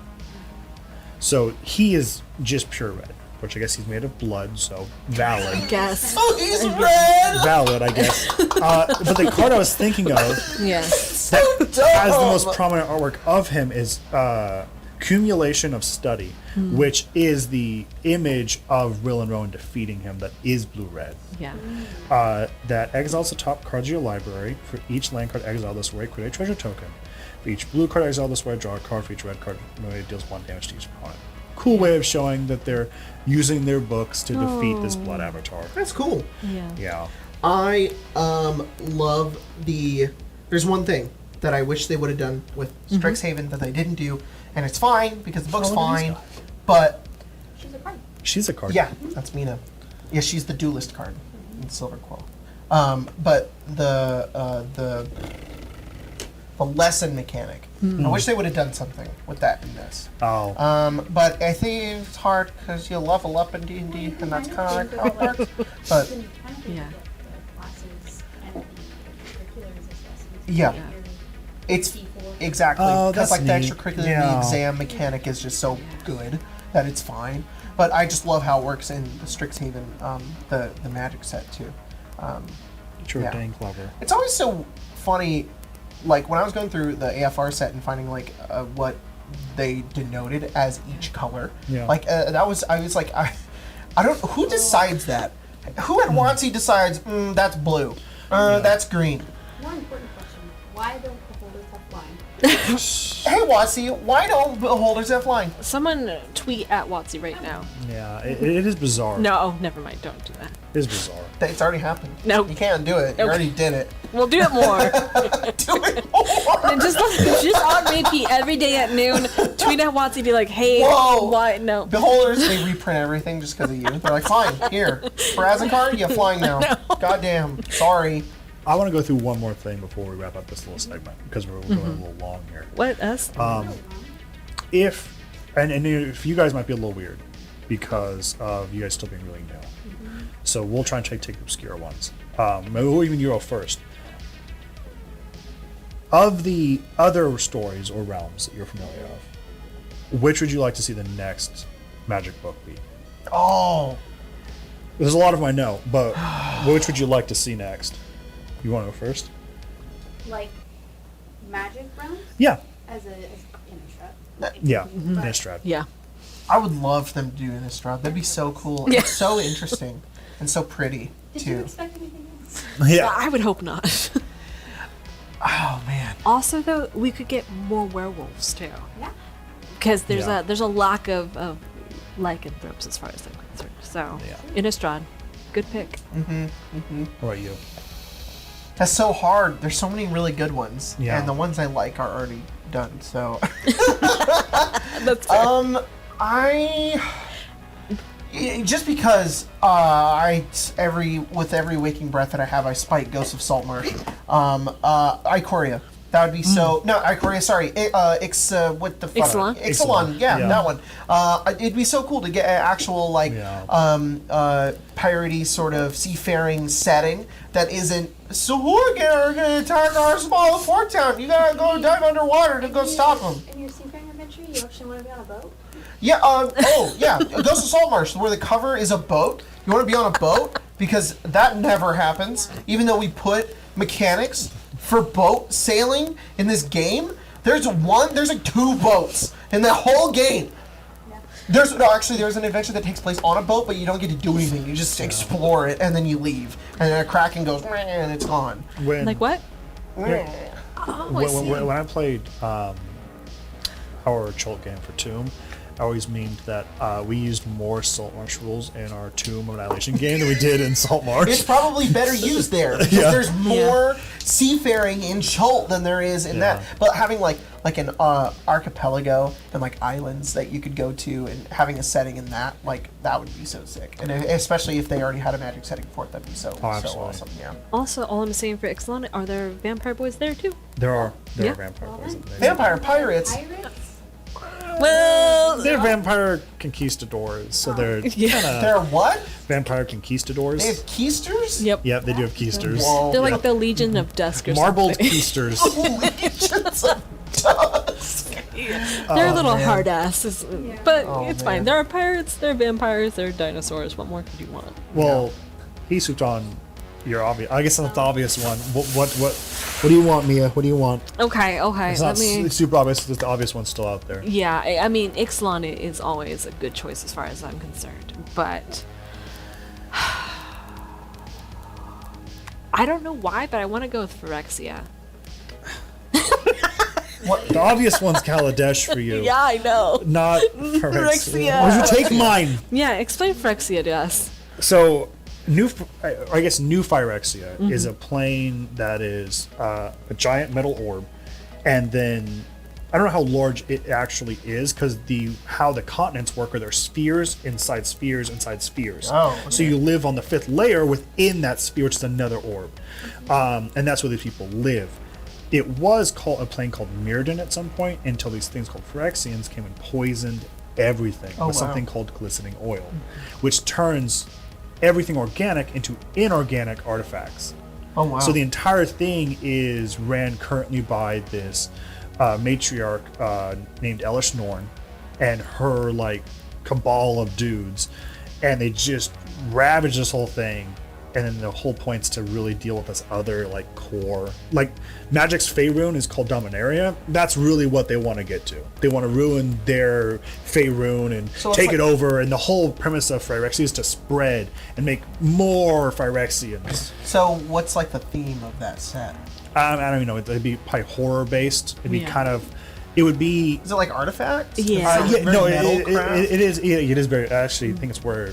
So he is just pure red, which I guess he's made of blood, so valid. Guess. Oh, he's red. Valid, I guess. But the card I was thinking of Yeah. that has the most prominent artwork of him is Accumulation of Study, which is the image of Rill and Rowan defeating him that is blue-red. Yeah. That exiles the top cards of your library. For each land card exiled this way, create a treasure token. For each blue card exiled this way, draw a card. For each red card, it deals 1 damage to each opponent. Cool way of showing that they're using their books to defeat this blood avatar. That's cool. Yeah. Yeah. I love the. There's one thing that I wish they would have done with Strixhaven that they didn't do, and it's fine because the book's fine. But She's a card. She's a card. yeah, that's Mina. Yeah, she's the duelist card in Silver Quill. But the lesson mechanic. I wish they would have done something with that in this. Oh. But I think it's hard because you level up in D&D, and that's kind of like how it works. But Yeah. Classes and the curriculars and stuff. yeah, it's exactly Oh, because that's like the neat. extracurricular Yeah. exam mechanic is just so good that it's fine. But I just love how it works in the Strixhaven, the magic set too. True, yeah. dang clever. It's always so funny, like when I was going through the AFR set and finding like what they denoted as each color. Yeah. Like I was like I don't who decides that. Who at WotC decides that's blue, that's green. One important question: why don't the holders have flying? Hey WotC, why don't beholders have flying? Someone tweet at WotC right now. Yeah, it is bizarre. No, oh, never mind. Don't do that. It is bizarre. It's already happened. Nope. You can't do it. You Nope. already did it. We'll do it more. Do it more. And just on repeat every day at noon. Tweet at WotC, be like, hey, Whoa. why? No. Beholders, they reprint everything just because of you. They're like, fine, here. For Azakar, you have flying now. No. Goddamn. Sorry. I want to go through one more thing before we wrap up this little segment because we're going a little long here. What us? If if you guys might be a little weird because of you guys still being really new, so we'll try and take obscure ones. Maybe we'll even you go first. Of the other stories or realms that you're familiar of, which would you like to see the next magic book be? Oh, There's a lot of them I know, but which would you like to see next? You want to go first? Like magic realms Yeah. as an Innistrad. Yeah. But Innistrad. Yeah. I would love for them to do Innistrad. That'd be so cool. Yeah. It's so interesting and so pretty Did you too. expect anything else? Yeah. I would hope not. Oh man. Also, though, we could get more werewolves too, Yeah. because there's Yeah. a lack of lycanthropes as far as I'm concerned. So, Yeah. Innistrad, good pick. What about you? That's so hard. There's so many really good ones, Yeah. and the ones I like are already done. So, That's fair. just because with every waking breath that I have, I spite Ghosts of Saltmarsh. Ikoria. That would be so. No, Ikoria. Sorry. What the fuck? Ixalan? Ixalan. Yeah, Yeah. that one. It'd be so cool to get an actual piratey sort of seafaring setting that isn't. So we're gonna attack our small fort town. You gotta go dive underwater to go stop them. In your seafaring adventure, you actually want to be on a boat? Yeah, Ghost of Saltmarsh, where the cover is a boat. You want to be on a boat? Because that never happens. Even though we put mechanics for boat sailing in this game, there's like 2 boats in the whole game. Yeah. There's an adventure that takes place on a boat, but you don't get to do anything. You just explore it, and then you leave. And then a kraken goes, "Meh," and it's gone. When, Like what? when, Oh, I see. when I played our Cholt game for Tomb, I always memed that we used more Saltmarsh rules in our Tomb of Annihilation game than we did in Saltmarsh. It's probably better used there because Yeah. there's more seafaring in Cholt than there is in that. But having like an archipelago and like islands that you could go to and having a setting in that, like that would be so sick. And especially if they already had a magic setting for it, that'd be so absolutely. awesome. Yeah. Also, all I'm saying for Ixalan, are there vampire boys there too? There are Yeah. vampire boys. in there. Vampire pirates. Pirates? Well, They're vampire conquistadors, so they're Yeah. kind of They're what? vampire conquistadors. They have keisters? Yep. Yeah, they do have keisters. Whoa. They're like the Legion of Dusk or Marbled something. keisters. Legions of Dusk. They're a little man. hard asses, but Oh, it's man. fine. There are pirates, there are vampires, there are dinosaurs. What more could you want? Well, he swooped on your obvious. I guess that's the obvious one. What do you want, Mia? What do you want? Okay. It's not Let me. super obvious. It's the obvious one's still out there. Yeah, I mean, Ixalan is always a good choice as far as I'm concerned, but I don't know why, but I want to go with Phyrexia. The obvious one's Kaladesh for you. Yeah, I know. Not Phyrexia. Why don't you take mine? Yeah, explain Phyrexia to us. So, new Phyrexia is a plane that is a giant metal orb, and then I don't know how large it actually is because how the continents work are they're spheres inside spheres inside spheres. Oh, okay. So you live on the 5th layer within that sphere, which is another orb, and that's where these people live. It was called a plane called Mirrodin at some point until these things called Phyrexians came and poisoned everything with wow. something called glistening oil, which turns everything organic into inorganic artifacts. Oh wow. So the entire thing is ran currently by this matriarch named Elish Norn and her like cabal of dudes, and they just ravage this whole thing. And then the whole point's to really deal with this other like core, like Magic's Faerun is called Dominaria. That's really what they want to get to. They want to ruin their Faerun and So it's take like- it over. And the whole premise of Phyrexia is to spread and make more Phyrexians. So what's like the theme of that set? I don't even know. It'd be probably horror based. It'd be Yeah. kind of. It would be. Is it like artifacts? Yeah. Is it very metalcraft? It is. It is very. I actually think it's where.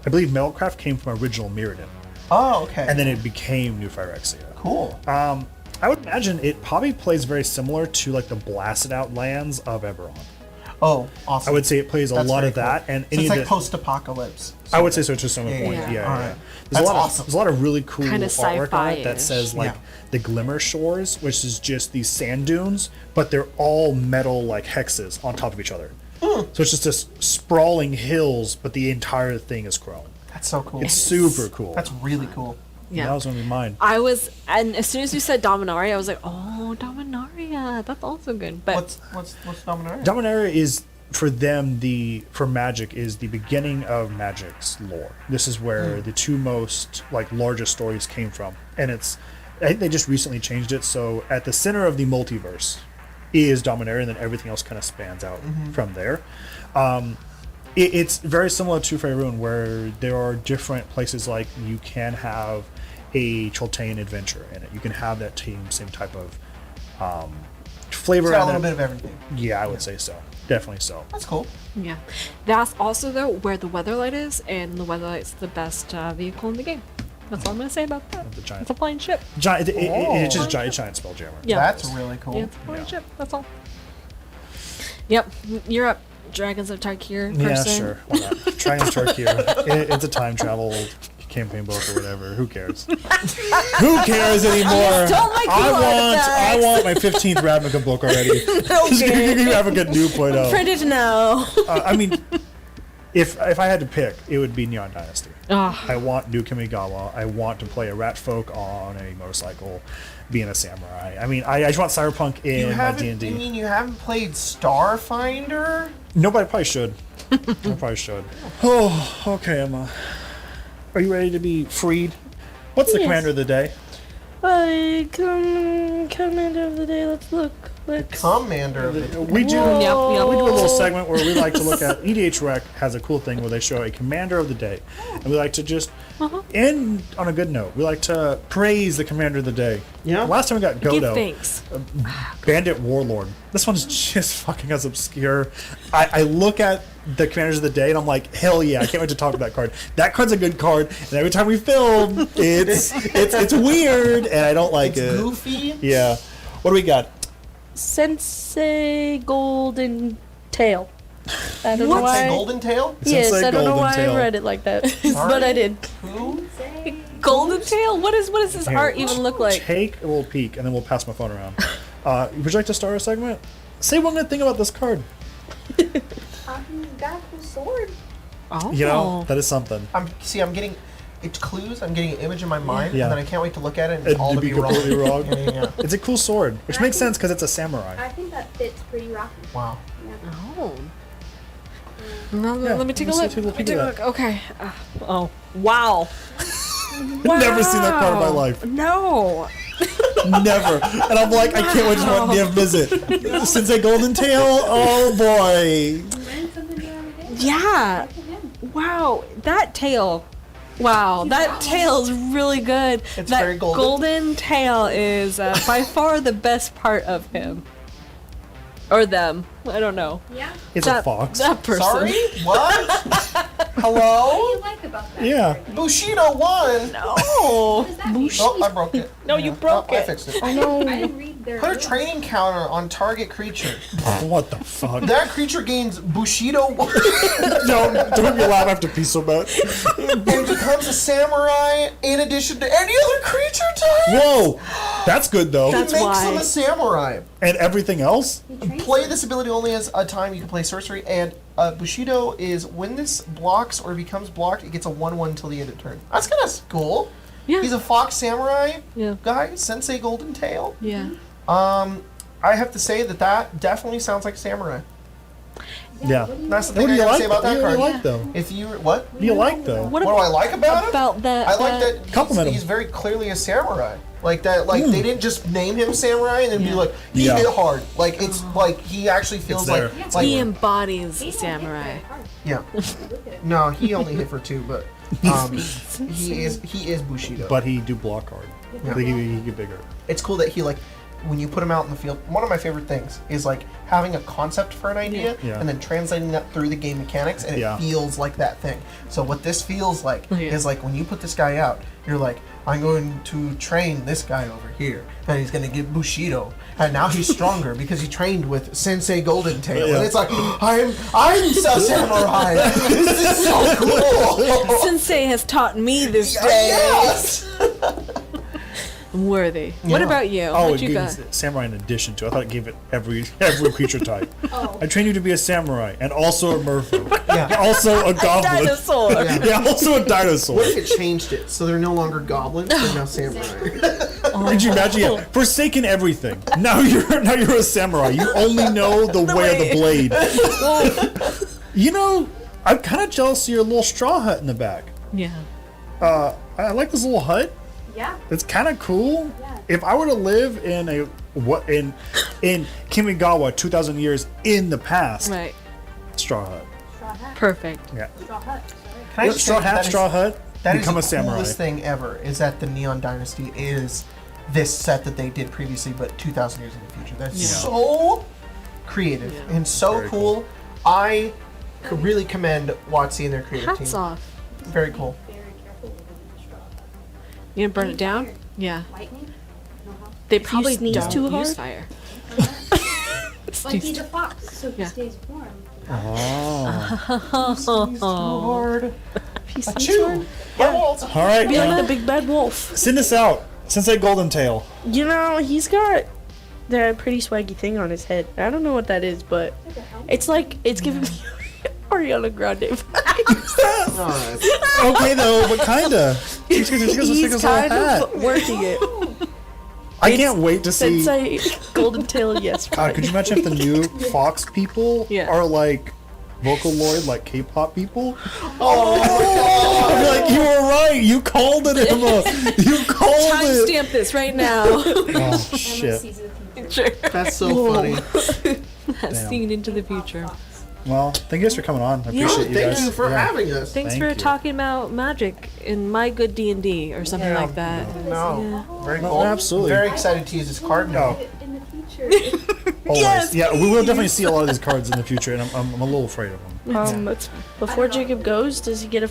I believe Metalcraft came from original Mirrodin, Oh, okay. and then it became New Phyrexia. cool. I would imagine it probably plays very similar to like the blasted out lands of Eberron. Oh, awesome. I would say it plays a That's lot very of that, cool. and So any it's of like the, post-apocalypse. I would say so to some Yeah, point. yeah, Yeah, yeah. yeah. Alright. There's That's awesome. There's a lot of really cool Kinda artwork on it that sci-fi-ish. says like Yeah. the Glimmer Shores, which is just these sand dunes, but they're all metal like hexes on top of each other. So it's just this sprawling hills, but the entire thing is chrome. That's so cool. It's super cool. That's really cool. That was gonna be mine. And as soon as you said Dominaria, I was like, oh, Dominaria, that's also good. But What's Dominaria? Dominaria is for them for Magic is the beginning of Magic's lore. This is where the two most like largest stories came from, and I think they just recently changed it. So at the center of the multiverse is Dominaria, and then everything else kind of spans out from there. It's very similar to Faerun, where there are different places. Like you can have a Choltean adventure in it. You can have that same type of flavor. It's got a and little then- bit of everything. Yeah, I would say so. Definitely so. That's cool. yeah, that's also though where the Weatherlight is, and the Weatherlight's the best vehicle in the game. That's all I'm gonna say about that. The giant, It's a flying ship. giant, it's just Oh. giant spelljammer. Yeah, That's really cool. yeah, it's a flying Yeah. ship. That's all. Yep, you're up, Dragons of Tarkir. Yeah, person. sure. Why not? Triumph Turkey. It's a time travel campaign book or whatever. Who cares? Who cares anymore? Don't like I you want artifacts. my 15th Ravnica book already. Ravnica 2.0. Printed now. I mean, if I had to pick, it would be Neon Dynasty. Ah, I want New Kamigawa. I want to play a rat folk on a motorcycle, being a samurai. I mean, I just want cyberpunk You in my haven't. D&D. You mean you haven't played Starfinder? Nobody probably should. I probably should. Oh, okay, Emma. Are you ready to be freed? What's the Yes. commander of the day? Commander of the day. Let's look. Commander of the. We do. Yep, yep. We do a little segment where we like to look at EDH Rec has a cool thing where they show a commander of the day, and we like to just end on a good note. We like to praise the commander of the day. Yeah. Last time we got give Godo, thanks. Bandit Warlord. This one's just fucking as obscure. I look at the commanders of the day and I'm like, hell yeah! I can't wait to talk about that card. That card's a good card, and every time we film, it's weird, and I don't like It's it. goofy. Yeah. What do we got? Sensei Golden Tail. I don't know What's why. a golden tail? Yes, Sensei I don't know Golden why Tail. I read it like that, but I did. Who? Golden Tail. What does this Here, art even look like? Take a little peek, and then we'll pass my phone around. Would you like to start a segment? Say one good thing about this card. Got a cool sword. Oh, You know, that is something. I'm getting. It's clues. I'm getting an image in my mind, Yeah. and then I can't wait to look at it and And all to to be be wrong. completely wrong. Yeah. It's a cool sword, which makes sense because it's a samurai. I think that fits pretty rocky. Wow. Yeah. Oh. No, Yeah, let me take a let me look. see- take a Let me look take a look. Okay. Oh, wow. Never seen that card in my life. No. Never. And I'm like, I can't wait to know what Niv visit. Sensei Golden Tail, oh boy. Learn something new every day. Yeah. Good for him. Wow. That tail. Wow, that tail's really good. It's that very golden. golden tail is by far the best part of him. Or them. I don't know. Yeah. It's that, a fox. That person. Sorry. What? What do Hello. you like about that? Yeah. Bushido won. No. What does that mean? Oh, I broke it. No, you broke I it. fixed it. I didn't read their Put a rules. training counter on target creature. What the fuck? That creature gains Bushido 1 Don't make me laugh. I have to pee so bad. and becomes a samurai in addition to any other creature type. Whoa, that's good though. It That's makes why. them a samurai. And everything else? He trains Play them. this ability only as a time you can play sorcery, and Bushido is when this blocks or becomes blocked, it gets a 1/1 until the end of turn. That's kind of cool. Yeah. He's a fox samurai Yeah. guy, Sensei Golden Tail. Yeah. I have to say that definitely sounds like samurai. Yeah. What do you That's the like? thing What do you I gotta like? say about What that do you card. like though? If you what? What do you like though? What What do I like about him? about that? I like that Compliment him. he's very clearly a samurai. Like that, like they didn't just name him samurai and then be Yeah. like he Yeah. hit hard. Like it's like he actually feels there. like He like embodies He don't hit samurai. very hard. yeah. Look at him. No, he only hit for 2, but he is Bushido. But he do block hard. Yeah. They give you bigger. It's cool that he like when you put them out in the field, one of my favorite things is like having a concept for an idea Yeah. and then translating that through the game mechanics, and Yeah. it feels like that thing. So what this feels like Yeah. is like when you put this guy out, you're like, I'm going to train this guy over here, and he's going to get Bushido, and now he's stronger because he trained with Sensei Golden Tail, Yeah. and it's like, I'm a samurai. This is so cool. Sensei has taught me this day. Yes. I'm worthy. What Yeah. about you? Oh, What it you gave got? it samurai in addition to. I thought it gave it every creature type. Oh. I trained you to be a samurai and also a merfolk. Yeah. And also a goblin. Dinosaur. Yeah, also a dinosaur. What if it changed it so they're no longer goblins, they're now samurai? Could you imagine? Yeah, forsaken everything. Now you're a samurai. You only know the way of the blade. You know, I'm kind of jealous of your little straw hut in the back. Yeah. I like this little hut. Yeah. It's kind of cool. Yeah. If I were to live in in Kimigawa 2,000 years in the past, Right. straw hut. Straw hat. Perfect. Yeah. Straw hut. Sorry. Can I Yep, just straw say hat, that is- straw hut. That Become is a the samurai. coolest thing ever, is that the Neon Dynasty is this set that they did previously, but 2,000 years in the future. That's Yeah. so creative Yeah. and so Very cool. I could really commend WotC and their creative Hats team. off. Very cool. Very careful with the straw hat. You gonna burn it down? Yeah. Lightning? No how. They probably sneeze don't too use hard? fire. But he's a fox, so he Yeah. stays warm. Oh. Sneeze too hard. He's Achoo! My walls. All right. Be like the big bad wolf. Send us out. Sensei Golden Tail. You know, he's got that pretty swaggy thing on his head. I don't know what that is, but Like a helmet. it's like it's giving me Ariana Grande vibes. Alright. Okay, though, but kinda. He's kind of working it. I can't wait to see. Sensei Golden Tail, yes. God, could you imagine if the new Fox people Yeah. are like Vocaloid, like K-pop people? Oh my I'd be like, you were right. You called it, Emma. You called it. Timestamp this right now. Oh Emma shit. sees the future. Sure. That's so funny. Seen into the future. Well, thank you guys for coming on. I appreciate you Thank guys. you for Yeah. having us. Thanks Thank for you. talking about magic in my good D&D or something Yeah. like that. No, very No, cool. absolutely. Very excited to use this card now. No. In the future. Always. Yes, Yeah, we will definitely see a lot of these cards in the future, and I'm a little afraid of them. Before Jacob goes, does he get a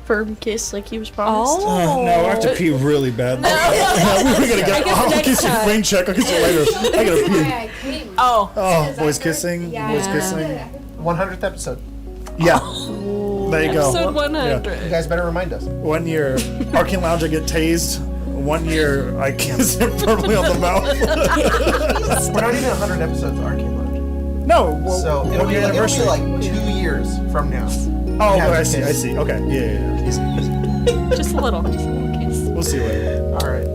firm kiss like he was promised? Oh. No, I have to pee really bad. We're gonna get. guess I'll next kiss you. time. Rain check. I'll kiss you later. I gotta Why pee. I came. Oh. Oh, Because boys I heard- kissing. Yeah. Boys I kissing. heard 100th episode. Yeah. There you go. Episode Yeah. 100. You guys better remind us. 1 year, Arcane Lounge, I get tased. 1 year, I kiss him firmly on the mouth. We're not even 100 episodes of Arcane Lounge. No, well, So it'll 1 be, year it'll be anniversary. like 2 years from now. Oh, We have I to see. kiss. I see. Okay. Yeah. Easy. Just a little kiss. We'll see you later. All right.